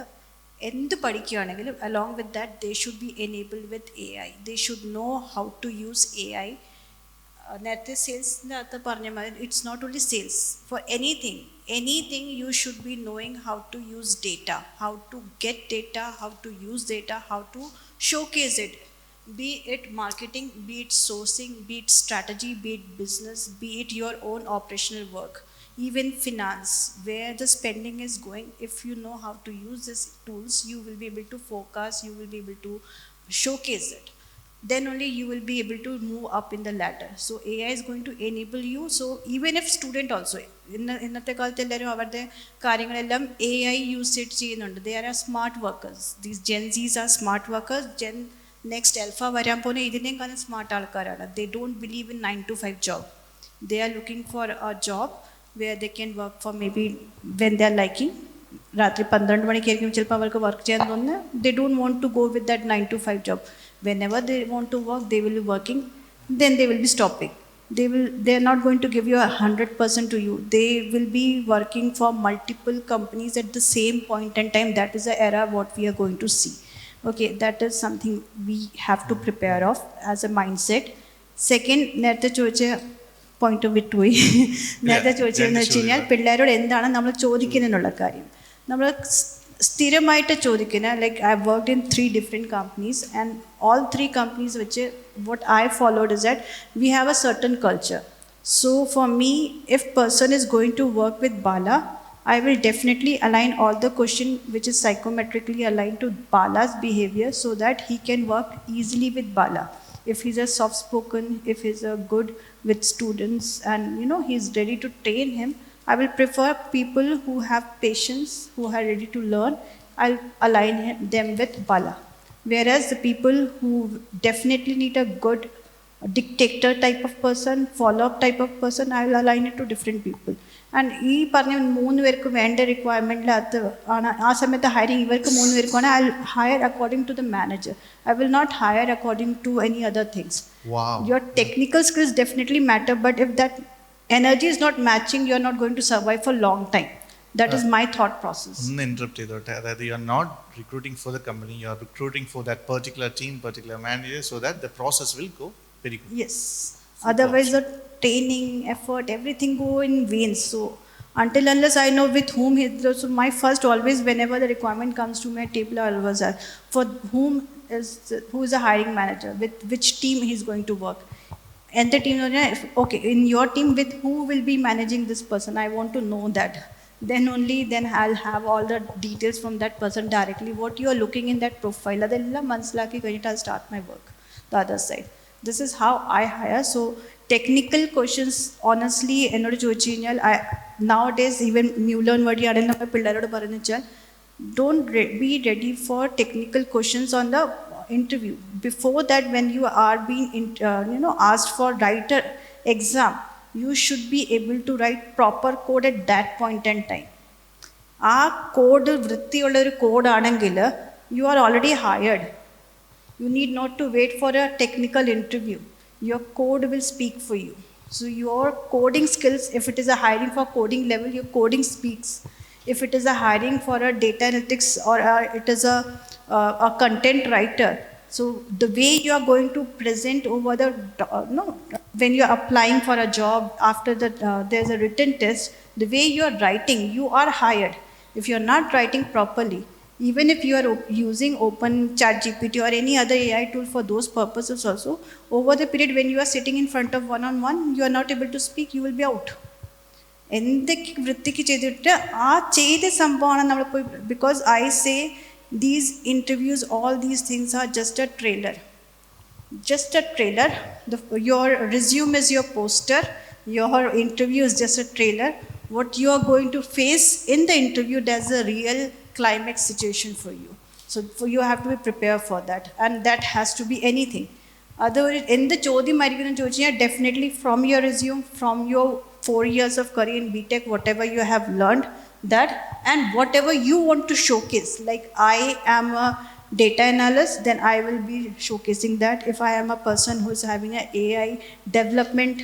എന്ത് പഠിക്കുകയാണെങ്കിലും along with that they should be enabled with AI. They should know how to use AI. നേരത്തെ സെയിൽസിൻ്റെ അകത്ത് പറഞ്ഞ മാതിരി it's not only sales, for anything you should be knowing how to use data, how to get data, how to use data, how to showcase it. Be it marketing, be it sourcing, be it strategy, be it business, be it your own operational work. even finance, where the spending is going. If you know how to use these tools, you will be able to forecast, you will be able to showcase it. Then only you will be able to move up in the ladder. So AI is going to enable you. So even if student also, ഇന്നത്തെ കാലത്ത് എല്ലാവരും അവരുടെ കാര്യങ്ങളെല്ലാം AI use ചെയ്യുന്നുണ്ട്. They are smart workers. These Gen Zs are smart workers. Next alpha വരാൻ പോകുന്ന ഇതിനേം കാലം smart ആൾക്കാരാണ്. They don't believe in 9 to 5 job. They are looking for a job where they can work for maybe when they are liking. രാത്രി 12 മണിക്കായിരിക്കും ചിലപ്പോൾ അവർക്ക് work ചെയ്യാൻ തോന്നുന്നത്. They don't want to go with that 9 to 5 job. Whenever they want to work, they will be working, then they will be stopping. They are not going to give you 100% to you. They will be working for multiple companies at the same point in time. That is the era what we are going to see. Okay, that is something we have to prepare of as a mindset. Second, നേരത്തെ ചോദിച്ച point വിട്ടുപോയി. നേരത്തെ ചോദിച്ചതെന്ന് വെച്ച് കഴിഞ്ഞാൽ പിള്ളേരോട് എന്താണ് നമ്മൾ ചോദിക്കുന്നതിനുള്ള കാര്യം. നമ്മൾ സ്ഥിരമായിട്ട് ചോദിക്കുന്ന, like I worked in 3 different companies, and all 3 companies which what I followed is that we have a certain culture. So for me, if person is going to work with Bala, I will definitely align all the question which is psychometrically aligned to Bala's behavior, so that he can work easily with Bala. If he's a soft spoken, if he's a good with students, and he's ready to train him, I will prefer people who have patience, who are ready to learn. I'll align them with Bala. Whereas the people who definitely need a good dictator type of person, follow-up type of person, I will align it to different people. And ഈ പറഞ്ഞ 3 പേർക്ക് വേണ്ട റിക്വയർമെൻറ്റിനകത്ത് ആണ് ആ സമയത്ത് hiring ഇവർക്ക് 3 പേർക്കാണ്. I hire according to the manager. I will not hire according to any other things. Wow. Your technical skills definitely matter, but if that energy is not matching, you are not going to survive for long time. That is my thought process. ഒന്ന് interrupt ചെയ്തോട്ടെ. അതായത് you are not recruiting for the company, you are recruiting for that particular team, particular manager, so that the process will go very good. Yes. Otherwise, the training, effort, everything go in vain. So until unless I know with whom so my first always, whenever the requirement comes to my table, I always ask for who is the hiring manager, with which team he is going to work. And the team, okay, in your team, with who will be managing this person? I want to know that. Then I'll have all the details from that person directly. What you are looking in that profile, adella manslaki kanita I'll start my work. The other side. This is how I hire. So technical questions, honestly, എന്നോട് ചോദിച്ചു കഴിഞ്ഞാൽ nowadays even Mueller വഴി ആണെങ്കിലും നമ്മൾ പിള്ളേരോട് പറഞ്ഞു വെച്ചാൽ don't be ready for technical questions on the interview. Before that, when you are being asked for write a exam, you should be able to write proper code at that point in time. ആ code വൃത്തിയുള്ള ഒരു കോഡാണെങ്കിൽ you are already hired. You need not to wait for a technical interview. Your code will speak for you. So your coding skills, if it is a hiring for coding level, your coding speaks. If it is a hiring for a data analytics or it is a content writer, so the way you are going to present over the when you are applying for a job, after that there's a written test, the way you are writing, you are hired. If you are not writing properly, even if you are using open ChatGPT or any other AI tool for those purposes also, over the period when you are sitting in front of one-on-one, you are not able to speak, you will be out. എന്തൊക്കെ വൃത്തിക്ക് ചെയ്തിട്ട് ആ ചെയ്ത സംഭവമാണ് നമ്മൾ പോയി, because I say these interviews, all these things are just A trailer. Just a trailer. Your resume is your poster. Your interview is just a trailer. What you are going to face in the interview, that's a real climax situation for you. So you have to be prepared for that, and that has to be anything. Otherwise, in the ചോദ്യം ആയിരിക്കും ചോദിച്ചാൽ definitely from your resume, from your 4 years of career in BTech, whatever you have learned, that, and whatever you want to showcase. Like I am a data analyst, then I will be showcasing that. If I am a person who is having an AI development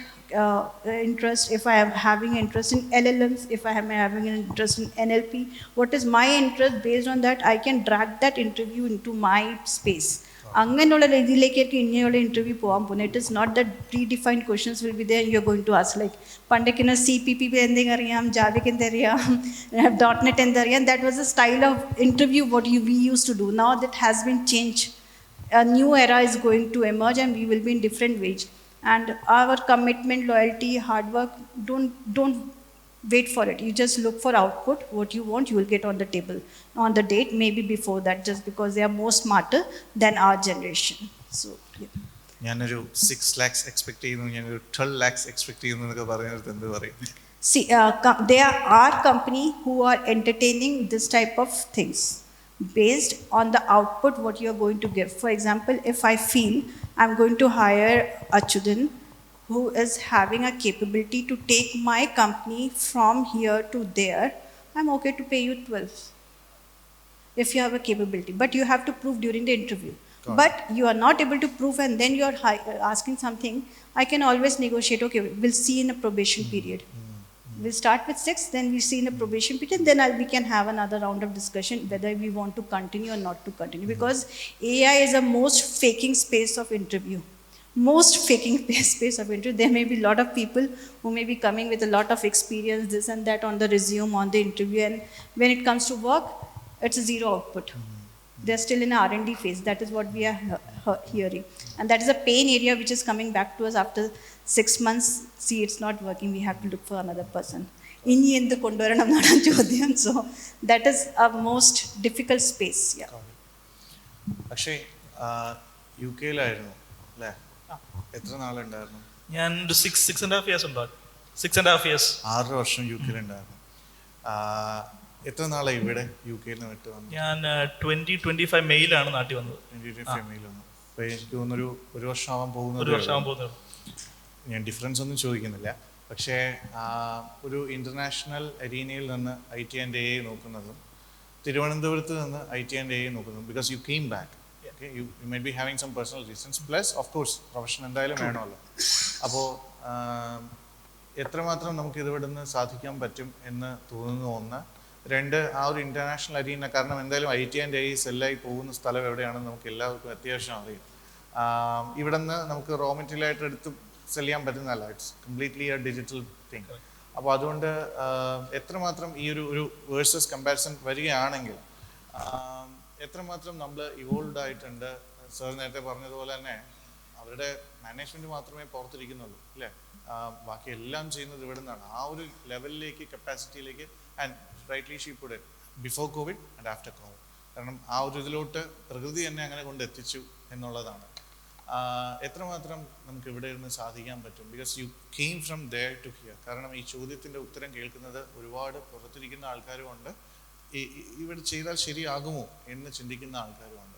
interest, if I am having interest in LLMs, if I am having an interest in NLP, what is my interest? Based on that, I can drag that interview into my space. അങ്ങനെയുള്ള രീതിയിലേക്കായിരിക്കും ഇങ്ങനെയുള്ള interview പോകാൻ പോകുന്നത്. It is not the pre defined questions will be there you are going to ask. Like പണ്ടൊക്കെ CPP എന്തെങ്കിലും അറിയാം, ജാവയ്ക്ക് എന്തറിയാം, .NET എന്തറിയാം. That was a style of interview what we use to do. Now that has been change. A new era is going to emerge and we will be in different ways. And our commitment, loyalty, hard work, don't wait for it. You just look for output. What you want, you will get on the table, on the date, maybe before that, just because they are more smarter than our generation. So, yeah. ഞാനൊരു 6 lakhs expect ചെയ്യുന്നു, ഞാനൊരു 12 lakhs expect ചെയ്യുന്നു എന്നൊക്കെ പറയുന്നത് എന്ത് പറയും? See, there are company who are entertaining this type of things based on the output what you are going to give. For example, if I feel I'm going to hire Achyutan, who is having a capability to take my company from here to there, I'm okay to pay you 12 if you have a capability. But you have to prove during the interview. But you are not able to prove and then you are asking something, I can always negotiate, okay, we'll see in a probation period. We'll start with 6, then we'll see in a probation period, then we can have another round of discussion whether we want to continue or not to continue. Because AI is a most faking space of interview. Most faking space of interview. There may be a lot of people who may be coming with a lot of experience, this and that on the resume, on the interview, and when it comes to work, it's a zero output. They're still in a R&D phase. That is what we are hearing. And that is a pain area which is coming back to us after 6 months. See, it's not working. We have to look for another person. ഇനി എന്ത് കൊണ്ടുവരണം എന്നാണ് ചോദ്യം. So that is a most difficult space. Yeah. പക്ഷേ U കെയിലായിരുന്നു അല്ലേ? എത്ര നാളുണ്ടായിരുന്നു? ഞാൻ ഒരു 6.5 years ഉണ്ടായിരുന്നു. 6.5 years. 6 വർഷം യു കെയിലുണ്ടായിരുന്നു. എത്ര നാളായി ഇവിടെ യു കെയിൽ നിന്ന് വിട്ട് വന്നു? ഞാൻ 2025 മെയ്യിലാണ് നാട്ടിൽ വന്നത്. 2025 മെയ്യിൽ വന്നു. അപ്പോൾ എനിക്ക് തോന്നുന്നൊരു ഒരു വർഷമാവാൻ ഒരു വർഷമാകാൻ പോകുന്നത്. ഞാൻ ഡിഫറൻസ് ഒന്നും ചോദിക്കുന്നില്ല. പക്ഷേ ഒരു ഇൻ്റർനാഷണൽ അരീനയിൽ നിന്ന് IT ആൻഡ് AI നോക്കുന്നതും തിരുവനന്തപുരത്ത് നിന്ന് IT ആൻഡ് AI നോക്കുന്നതും, because you came back, okay, you might be having some personal reasons, plus of course profession എന്തായാലും വേണമല്ലോ. അപ്പോൾ എത്രമാത്രം നമുക്ക് ഇവിടുന്ന് സാധിക്കാൻ പറ്റും എന്ന് തോന്നുന്നു ഒന്ന്. 2, ആ ഒരു ഇൻ്റർനാഷണൽ അരീന, കാരണം എന്തായാലും IT ആൻഡ് AI സെല്ലായി പോകുന്ന സ്ഥലം എവിടെയാണെന്ന് നമുക്ക് എല്ലാവർക്കും അത്യാവശ്യം അറിയാം. ഇവിടെ നിന്ന് നമുക്ക് റോ മെറ്റീരിയൽ ആയിട്ട് എടുത്ത് സെല് ചെയ്യാൻ പറ്റുന്നതല്ല, it's completely A digital thing. അപ്പോൾ അതുകൊണ്ട് എത്രമാത്രം ഈ ഒരു വേഴ്സസ് കമ്പാരിസൺ വരികയാണെങ്കിൽ എത്രമാത്രം നമ്മൾ ഇവോൾവ് ആയിട്ടുണ്ട്. സാർ നേരത്തെ പറഞ്ഞതുപോലെ തന്നെ അവരുടെ മാനേജ്മെൻറ്റ് മാത്രമേ പുറത്തിരിക്കുന്നുള്ളൂ അല്ലേ? ബാക്കി എല്ലാം ചെയ്യുന്നത് ഇവിടെ നിന്നാണ്. ആ ഒരു ലെവലിലേക്ക്, കപ്പാസിറ്റിയിലേക്ക്, and rightly she put it before Covid and after Covid. കാരണം ആ ഒരു ഇതിലോട്ട് പ്രകൃതി തന്നെ അങ്ങനെ കൊണ്ടെത്തിച്ചു എന്നുള്ളതാണ്. എത്രമാത്രം നമുക്ക് ഇവിടെ ഇരുന്ന് സാധിക്കാൻ പറ്റും? Because you came from there to here. കാരണം ഈ ചോദ്യത്തിൻ്റെ ഉത്തരം കേൾക്കുന്നത് ഒരുപാട് പുറത്തിരിക്കുന്ന ആൾക്കാരുമുണ്ട്, ഇവിടെ ചെയ്താൽ ശരിയാകുമോ എന്ന് ചിന്തിക്കുന്ന ആൾക്കാരുമുണ്ട്.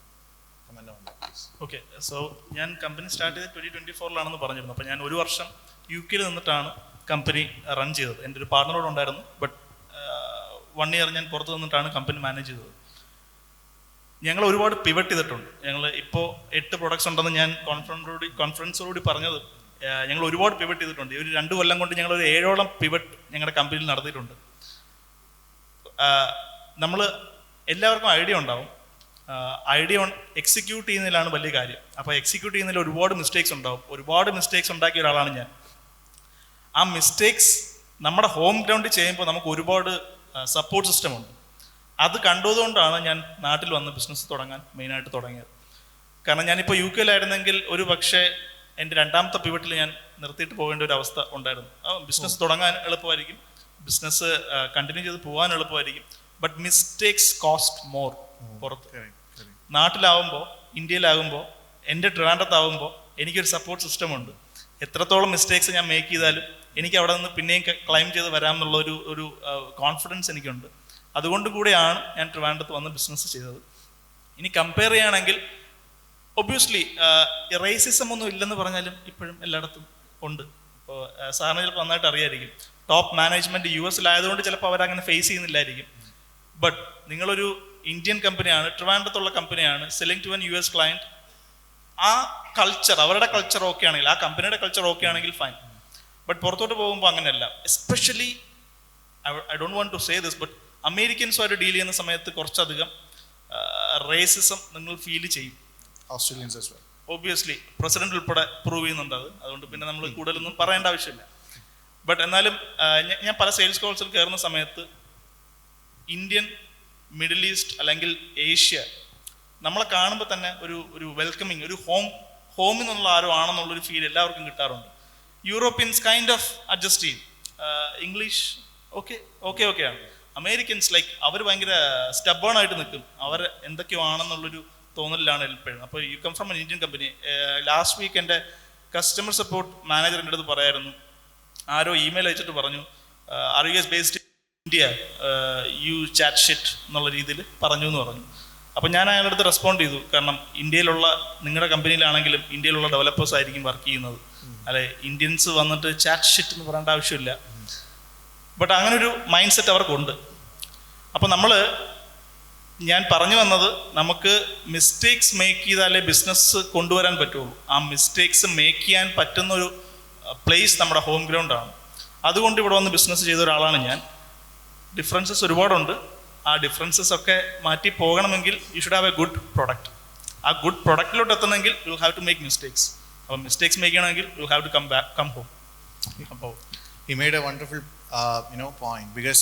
ഓക്കെ, സോ ഞാൻ കമ്പനി സ്റ്റാർട്ട് ചെയ്തത് 2024 പറഞ്ഞിരുന്നു. അപ്പോൾ ഞാൻ 1 വർഷം യു കെയിൽ നിന്നിട്ടാണ് കമ്പനി റൺ ചെയ്തത്. എൻ്റെ ഒരു പാർട്ണറോട് ഉണ്ടായിരുന്നു. ബട്ട് 1 year ഞാൻ പുറത്ത് നിന്നിട്ടാണ് കമ്പനി മാനേജ് ചെയ്തത്. ഞങ്ങൾ ഒരുപാട് പിവറ്റ് ചെയ്തിട്ടുണ്ട്. ഞങ്ങൾ ഇപ്പോൾ 8 പ്രൊഡക്ട്സ് ഉണ്ടെന്ന് ഞാൻ കോൺഫറൻസോടുകൂടി പറഞ്ഞത്. ഞങ്ങൾ ഒരുപാട് പിവറ്റ് ചെയ്തിട്ടുണ്ട്. ഒരു 2 കൊല്ലം കൊണ്ട് ഞങ്ങൾ ഒരു 7ഓളം പിവറ്റ് ഞങ്ങളുടെ കമ്പനിയിൽ നടത്തിയിട്ടുണ്ട്. നമ്മൾ എല്ലാവർക്കും ഐഡിയ ഉണ്ടാവും. ഐഡിയ എക്സിക്യൂട്ട് ചെയ്യുന്നതിലാണ് വലിയ കാര്യം. അപ്പോൾ എക്സിക്യൂട്ട് ചെയ്യുന്നതിൽ ഒരുപാട് മിസ്റ്റേക്സ് ഉണ്ടാവും. ഒരുപാട് മിസ്റ്റേക്സ് ഉണ്ടാക്കിയ ഒരാളാണ് ഞാൻ. ആ മിസ്റ്റേക്സ് നമ്മുടെ ഹോം ഗ്രൗണ്ടിൽ ചെയ്യുമ്പോൾ നമുക്ക് ഒരുപാട് സപ്പോർട്ട് സിസ്റ്റം ഉണ്ട്. അത് കണ്ടതുകൊണ്ടാണ് ഞാൻ നാട്ടിൽ വന്ന് ബിസിനസ് തുടങ്ങാൻ മെയിനായിട്ട് തുടങ്ങിയത്. കാരണം ഞാനിപ്പോൾ യു കെയിലായിരുന്നെങ്കിൽ ഒരു പക്ഷേ എൻ്റെ 2ാമത്തെ പിവറ്റിൽ ഞാൻ നിർത്തിയിട്ട് പോകേണ്ട ഒരു അവസ്ഥ ഉണ്ടായിരുന്നു. ബിസിനസ് തുടങ്ങാൻ എളുപ്പമായിരിക്കും, ബിസിനസ് കണ്ടിന്യൂ ചെയ്ത് പോകാൻ എളുപ്പമായിരിക്കും. But mistakes cost more. പുറത്ത് നാട്ടിലാവുമ്പോൾ, ഇന്ത്യയിലാകുമ്പോൾ, എൻ്റെ ട്രിവാൻഡ്രത്താവുമ്പോൾ എനിക്കൊരു സപ്പോർട്ട് സിസ്റ്റം ഉണ്ട്. എത്രത്തോളം മിസ്റ്റേക്സ് ഞാൻ മേക്ക് ചെയ്താലും എനിക്ക് അവിടെ നിന്ന് പിന്നെയും ക്ലൈം ചെയ്ത് വരാമെന്നുള്ള ഒരു കോൺഫിഡൻസ് എനിക്കുണ്ട്. അതുകൊണ്ട് കൂടെയാണ് ഞാൻ ട്രിവാൻഡ്രത്ത് വന്ന് ബിസിനസ് ചെയ്തത്. ഇനി കമ്പയർ ചെയ്യുകയാണെങ്കിൽ ഒബ്വിയസ്ലി റേസിസം ഒന്നും ഇല്ലെന്ന് പറഞ്ഞാലും ഇപ്പോഴും എല്ലായിടത്തും ഉണ്ട്. ഇപ്പോൾ സാറിന് ചിലപ്പോൾ നന്നായിട്ട് അറിയായിരിക്കും. ടോപ്പ് മാനേജ്മെൻറ്റ് US-ലായതുകൊണ്ട് ചിലപ്പോൾ അവരങ്ങനെ ഫേസ് ചെയ്യുന്നില്ലായിരിക്കും. ബട്ട് നിങ്ങളൊരു ഇന്ത്യൻ കമ്പനിയാണ്, ട്രിവാൻഡ്രത്തുള്ള കമ്പനിയാണ്, selling to an US client. ആ കൾച്ചർ, അവരുടെ കൾച്ചർ ഓക്കെ ആണെങ്കിൽ, ആ കമ്പനിയുടെ കൾച്ചർ ഓക്കെ ആണെങ്കിൽ ഫൈൻ. ബട്ട് പുറത്തോട്ട് പോകുമ്പോൾ അങ്ങനെയല്ല. Especially I don't want to say this, but അമേരിക്കൻസുമായിട്ട് ഡീൽ ചെയ്യുന്ന സമയത്ത് കുറച്ചധികം റേസിസം നിങ്ങൾ ഫീൽ ചെയ്യും. Australians as well. Obviously president ഉൾപ്പെടെ പ്രൂവ് ചെയ്യുന്നുണ്ട് അത്. അതുകൊണ്ട് പിന്നെ നമ്മൾ കൂടുതലൊന്നും പറയേണ്ട ആവശ്യമില്ല. ബട്ട് എന്നാലും ഞാൻ പല സെയിൽസ് കോൾസിൽ കയറുന്ന സമയത്ത് ഇന്ത്യൻ, മിഡിൽ ഈസ്റ്റ് അല്ലെങ്കിൽ ഏഷ്യ നമ്മളെ കാണുമ്പോൾ തന്നെ ഒരു വെൽക്കമിങ്, ഒരു ഹോമിൽ നിന്നുള്ള ആരോ ആണെന്നുള്ളൊരു ഫീൽ എല്ലാവർക്കും കിട്ടാറുണ്ട്. യൂറോപ്യൻസ് കൈൻഡ് ഓഫ് അഡ്ജസ്റ്റ് ചെയ്യും. ഇംഗ്ലീഷ് ഓക്കെ ആണ്. അമേരിക്കൻസ് ലൈക്ക് അവർ ഭയങ്കര സ്റ്റബേൺ ആയിട്ട് നിൽക്കും. അവർ എന്തൊക്കെയോ ആണെന്നുള്ളൊരു തോന്നലിലാണ് എപ്പോഴും. അപ്പോൾ you come from an Indian company. Last week എൻ്റെ കസ്റ്റമർ സപ്പോർട്ട് മാനേജർ എൻ്റെ അടുത്ത് പറയായിരുന്നു, ആരോ ഇമെയിൽ അയച്ചിട്ട് പറഞ്ഞു, are you guys based India, you chat shit എന്നുള്ള രീതിയിൽ പറഞ്ഞു എന്ന് പറഞ്ഞു. അപ്പോൾ ഞാൻ അയാളുടെ അടുത്ത് റെസ്പോണ്ട് ചെയ്തു, കാരണം ഇന്ത്യയിലുള്ള നിങ്ങളുടെ കമ്പനിയിലാണെങ്കിലും ഇന്ത്യയിലുള്ള ഡെവലപ്പേഴ്സ് ആയിരിക്കും വർക്ക് ചെയ്യുന്നത്, അല്ലെ ഇന്ത്യൻസ് വന്നിട്ട് ചാറ്റ് ഷിറ്റ് എന്ന് പറയേണ്ട ആവശ്യമില്ല. ബട്ട് അങ്ങനൊരു മൈൻഡ് സെറ്റ് അവർക്കുണ്ട്. അപ്പോൾ ഞാൻ പറഞ്ഞു വന്നത്, നമുക്ക് മിസ്റ്റേക്സ് മേക്ക് ചെയ്താലേ ബിസിനസ് കൊണ്ടുവരാൻ പറ്റുള്ളൂ. ആ മിസ്റ്റേക്സ് മേക്ക് ചെയ്യാൻ പറ്റുന്ന ഒരു പ്ലേസ് നമ്മുടെ ഹോം ഗ്രൗണ്ടാണ്. അതുകൊണ്ട് ഇവിടെ വന്ന് ബിസിനസ് ചെയ്ത ഒരാളാണ് ഞാൻ. ഡിഫറൻസസ് ഒരുപാടുണ്ട്. ആ ഡിഫറൻസസ് ഒക്കെ മാറ്റി പോകണമെങ്കിൽ you should have a good product. ആ ഗുഡ് പ്രൊഡക്റ്റിലോട്ട് എത്തണമെങ്കിൽ you have to make mistakes. അപ്പോൾ മിസ്റ്റേക്സ് മേക്ക് ചെയ്യണമെങ്കിൽ you have to come home. അപ്പോൾ he made a wonderful point, because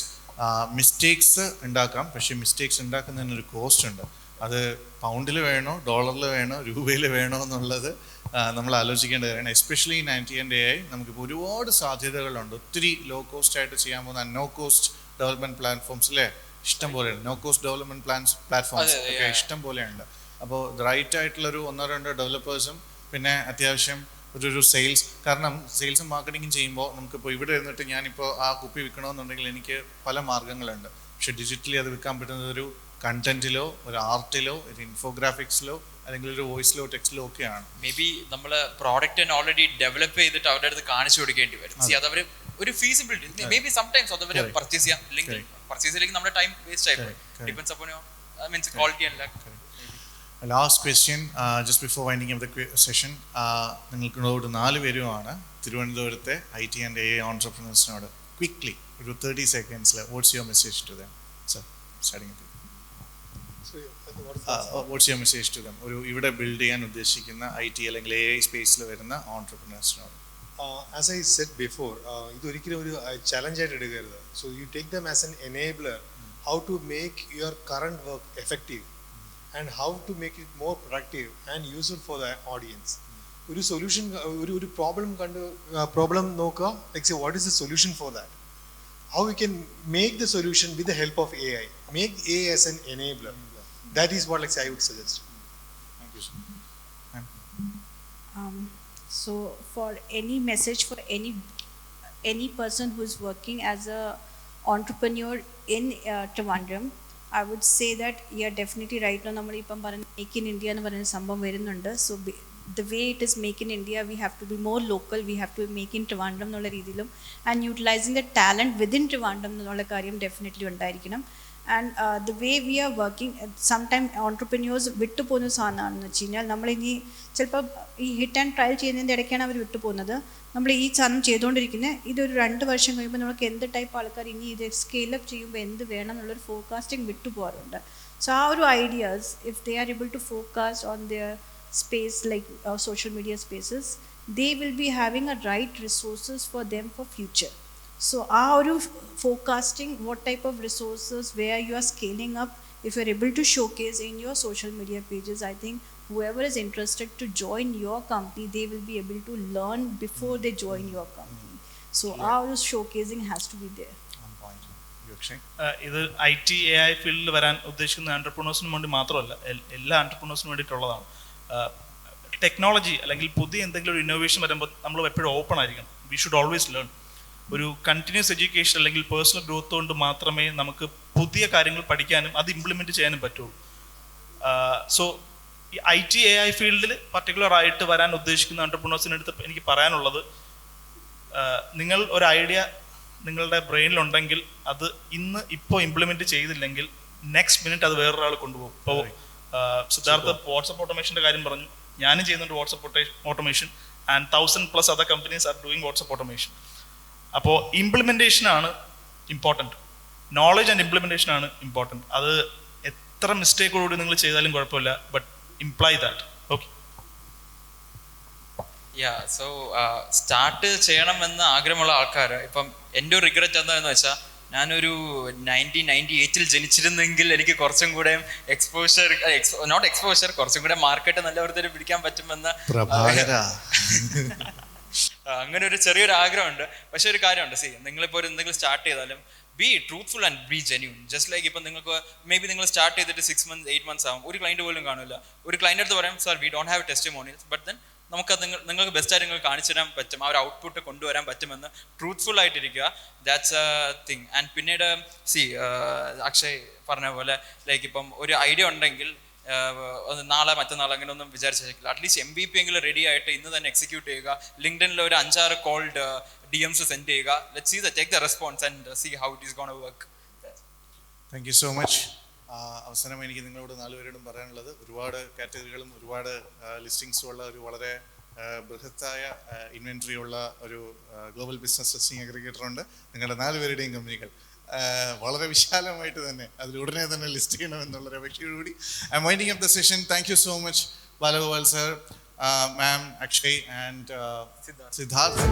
mistakes ഉണ്ടാക്കാം, പക്ഷേ മിസ്റ്റേക്സ് ഉണ്ടാക്കുന്നതിനൊരു കോസ്റ്റ് ഉണ്ട്. അത് പൗണ്ടിൽ വേണോ ഡോളറിൽ വേണോ രൂപയിൽ വേണോ എന്നുള്ളത് നമ്മൾ ആലോചിക്കേണ്ട കാര്യമാണ്. Especially in IT and AI നമുക്കിപ്പോൾ ഒരുപാട് സാധ്യതകളുണ്ട്. ഒത്തിരി ലോ കോസ്റ്റ് ആയിട്ട് ചെയ്യാൻ പോകുന്ന നോ കോസ്റ്റ് ഡെവലപ്മെൻറ്റ് പ്ലാറ്റ്ഫോംസ് അല്ലേ, ഇഷ്ടം പോലെയുണ്ട്. നോ കോസ്റ്റ് ഡെവലപ്മെൻറ്റ് പ്ലാറ്റ്ഫോംസ് ഒക്കെ ഇഷ്ടം പോലെയുണ്ട്. അപ്പോൾ റൈറ്റ് ആയിട്ടുള്ളൊരു 1-2 ഡെവലപ്പേഴ്സും പിന്നെ അത്യാവശ്യം ഒരു സെയിൽസ്, കാരണം സെയിൽസും മാർക്കറ്റിങ്ങും ചെയ്യുമ്പോൾ നമുക്കിപ്പോൾ ഇവിടെ ഇരുന്നിട്ട് ഞാനിപ്പോൾ ആ കുപ്പി വിൽക്കണമെന്നുണ്ടെങ്കിൽ എനിക്ക് പല മാർഗ്ഗങ്ങളുണ്ട്. പക്ഷെ ഡിജിറ്റലി അത് വിൽക്കാൻ പറ്റുന്നത് ഒരു കണ്ടന്റിലോ ഒരു ആർട്ടിലോ ഒരു ഇൻഫോഗ്രാഫിക്സിലോ അല്ലെങ്കിൽ ഒരു വോയിസിലോ ടെക്സ്റ്റിലോ ഒക്കെയാണ്. മേ ബി നമ്മൾ പ്രോഡക്റ്റ് ഓൾറെഡി ഡെവലപ്പ് ചെയ്തിട്ട് അവരുടെ അടുത്ത് കാണിച്ചു കൊടുക്കേണ്ടി വരും. അത് അവർ ഒരു ഫീസിബിലിറ്റി മേ ബി സംടൈംസ് അത് അവർ പർച്ചേസ് ചെയ്യാം, അല്ലെങ്കിൽ പർച്ചേസ് ചെയ്യില്ലെങ്കിൽ നമ്മുടെ ടൈം വേസ്റ്റ് ആയിപ്പോയി. Depends upon means quality and luck. Last question just before winding off the session. നിങ്ങൾക്കോട് 4 പേരുമാണ് തിരുവനന്തപുരത്തെ IT and AI ഓൺട്രപ്രണേഴ്സിനോട് ക്വിക്ക്ലി ഒരു 30 seconds what's your message to them? Sir, starting what's your message to them? ഒരു ഇവിടെ build ചെയ്യാൻ ഉദ്ദേശിക്കുന്ന IT അല്ലെങ്കിൽ AI സ്പേസിൽ വരുന്ന ഓൺട്രപ്രണേഴ്സിനോട്. As I said before, ഇത് ഒരിക്കലും ഒരു ചലഞ്ചായിട്ട് എടുക്കരുത്. So you take them as an enabler, how to make your current work effective and how to make it more productive and useful for the audience. ഒരു solution, ഒരു problem നോക്കുക, like say what is the solution for that, how we can make the solution with the help of AI, make AI as an enabler. That is what I would suggest. Thank you, sir. So for any message for any person who is working as a entrepreneur in Trivandrum, I would say that yeah, definitely right now നമ്മൾ ഇപ്പം പറഞ്ഞ make in India എന്ന് പറയുന്ന സംഭവം വരുന്നുണ്ട്. So the way it is make in India, we have to be more local, we have to make in Trivandrum എന്നുള്ള രീതിയിലും and utilizing the talent within Trivandrum എന്നുള്ള കാര്യം ഡെഫിനറ്റ്ലി ഉണ്ടായിരിക്കണം. And the way we are working, sometime entrepreneurs വിട്ടുപോകുന്ന സാധനമാണെന്ന് വെച്ച് കഴിഞ്ഞാൽ നമ്മളിനി ചിലപ്പോൾ ഈ ഹിറ്റ് ആൻഡ് ട്രയൽ ചെയ്യുന്നതിൻ്റെ ഇടയ്ക്കാണ് അവർ വിട്ടുപോകുന്നത്. നമ്മൾ ഈ സാധനം ചെയ്തുകൊണ്ടിരിക്കുന്നത് ഇതൊരു 2 വർഷം കഴിയുമ്പോൾ നമുക്ക് എന്ത് ടൈപ്പ് ആൾക്കാർ ഇനി ഇത് സ്കെയിലപ്പ് ചെയ്യുമ്പോൾ എന്ത് വേണം എന്നുള്ളൊരു ഫോർകാസ്റ്റിംഗ് വിട്ടുപോകാറുണ്ട്. സോ ആ ഒരു ideas if they are able to forecast on their space like social media spaces, they will be having a right resources for them for future. So our forecasting what type of resources, where you are scaling up, if you are able to showcase in your social media pages, I think whoever is interested to join your company, they will be able to learn before they join your company. So our showcasing has to be there. ഇത് IT AI ഫീൽഡിൽ വരാൻ ഉദ്ദേശിക്കുന്ന ആൻട്രപ്രണേഴ്സിന് വേണ്ടി മാത്രമല്ല, എല്ലാ ആൻട്രപ്രണേഴ്സിനും വേണ്ടിയിട്ടുള്ളതാണ്. Technology അല്ലെങ്കിൽ പുതിയ എന്തെങ്കിലും ഒരു ഇന്നോവേഷൻ വരുമ്പോൾ നമ്മൾ എപ്പോഴും ഓപ്പൺ ആയിരിക്കണം. We should always learn. ഒരു കണ്ടിന്യൂസ് എഡ്യൂക്കേഷൻ അല്ലെങ്കിൽ പേഴ്സണൽ ഗ്രോത്ത് കൊണ്ട് മാത്രമേ നമുക്ക് പുതിയ കാര്യങ്ങൾ പഠിക്കാനും അത് ഇംപ്ലിമെൻറ്റ് ചെയ്യാനും പറ്റുള്ളൂ. സോ ഈ IT AI ഫീൽഡിൽ പർട്ടിക്കുലർ ആയിട്ട് വരാൻ ഉദ്ദേശിക്കുന്ന ആൻട്രപ്രണേഴ്സിൻ്റെ അടുത്ത് എനിക്ക് പറയാനുള്ളത്, നിങ്ങൾ ഒരു ഐഡിയ നിങ്ങളുടെ ബ്രെയിനിലുണ്ടെങ്കിൽ അത് ഇപ്പോൾ ഇംപ്ലിമെൻറ്റ് ചെയ്തില്ലെങ്കിൽ നെക്സ്റ്റ് മിനിറ്റ് അത് വേറൊരാൾ കൊണ്ടുപോകും. ഇപ്പോൾ സിദ്ധാർത്ഥ വാട്സപ്പ് ഓട്ടോമേഷൻ്റെ കാര്യം പറഞ്ഞു, ഞാനും ചെയ്യുന്നുണ്ട് WhatsApp automation and 1000+ other companies are doing WhatsApp automation. അപ്പോൾ ഇംപ്ലിമെൻറ്റേഷനാണ് ഇമ്പോർട്ടൻറ്റ്, നോളജ് ആൻഡ് ഇംപ്ലിമെൻറ്റേഷനാണ് ഇമ്പോർട്ടൻറ്റ്. അത് എത്ര മിസ്റ്റേക്കോടുകൂടി നിങ്ങൾ ചെയ്താലും കുഴപ്പമില്ല, but imply that. Okay, so start ചെയ്യണമെന്ന് ആഗ്രഹമുള്ള ആൾക്കാർ, ഇപ്പം എൻ്റെ ഒരു റിഗ്രറ്റ് എന്താണെന്ന് വെച്ചാൽ, ഞാനൊരു 1998 ജനിച്ചിരുന്നെങ്കിൽ എനിക്ക് കുറച്ചും കൂടെ എക്സ്പോഷർ, നോട്ട് എക്സ്പോഷർ, കുറച്ചും കൂടെ മാർക്കറ്റ് നല്ല വൃത്തിയിൽ പിടിക്കാൻ പറ്റുമെന്ന് അങ്ങനെ ഒരു ചെറിയൊരു ആഗ്രഹമുണ്ട്. പക്ഷെ ഒരു കാര്യമുണ്ട്, നിങ്ങളിപ്പോൾ ഒരു എന്തെങ്കിലും സ്റ്റാർട്ട് ചെയ്താലും B truthful and B genuine. Just like ഇപ്പം നിങ്ങൾക്ക് മേ ബി നിങ്ങൾ സ്റ്റാർട്ട് ചെയ്തിട്ട് 6 months 8 months ആവും, ഒരു ക്ലൈൻറ്റ് പോലും കാണില്ല. ഒരു ക്ലൈൻറ്റ് അടുത്ത് പറയാം sir we don't have testimonials, but then നമുക്കത് നിങ്ങൾക്ക് ബെസ്റ്റായിട്ട് നിങ്ങൾക്ക് കാണിച്ചു തരാൻ പറ്റും, ആ ഒരു ഔട്ട്പുട്ട് കൊണ്ടുവരാൻ പറ്റുമെന്ന് ട്രൂത്ത്ഫുൾ ആയിട്ടിരിക്കുക. That's A thing. ആൻഡ് പിന്നീട് അക്ഷയ് പറഞ്ഞ പോലെ ലൈക്ക് ഇപ്പം ഒരു ഐഡിയ ഉണ്ടെങ്കിൽ നാളെ മറ്റന്നാൾ അങ്ങനെ ഒന്നും വിചാരിച്ചില്ല, അറ്റ്ലീസ്റ്റ് MVP എങ്കിലും റെഡി ആയിട്ട് ഇന്ന് തന്നെ എക്സിക്യൂട്ട് ചെയ്യുക. ലിങ്ക്ഡിനിൽ ഒരു 5-6 കോൾഡ് DMs സെൻഡ് ചെയ്യുക. Let's see take the response and see how it is gonna work. Thank you so much. അവസാനം എനിക്ക് നിങ്ങളോട് 4 പേരോടും പറയാനുള്ളത്, ഒരുപാട് കാറ്റഗറികളും ഒരുപാട് ലിസ്റ്റിങ്സും ഉള്ള ഒരു വളരെ ബൃഹത്തായ ഇൻവെൻട്രി ഉള്ള ഒരു ഗ്ലോബൽ ബിസിനസ് ടെസ്റ്റിംഗ് അഗ്രിഗേറ്റർ ഉണ്ട്. നിങ്ങളുടെ 4 പേരുടെയും കമ്പനികൾ വളരെ വിശാലമായിട്ട് തന്നെ അതിൽ ഉടനെ തന്നെ ലിസ്റ്റ് ചെയ്യണമെന്നുള്ളൊരു അപേക്ഷയോടുകൂടി I'm winding up the session. Thank you so much Balagopal sir, ma'am, Akshay and Siddharth.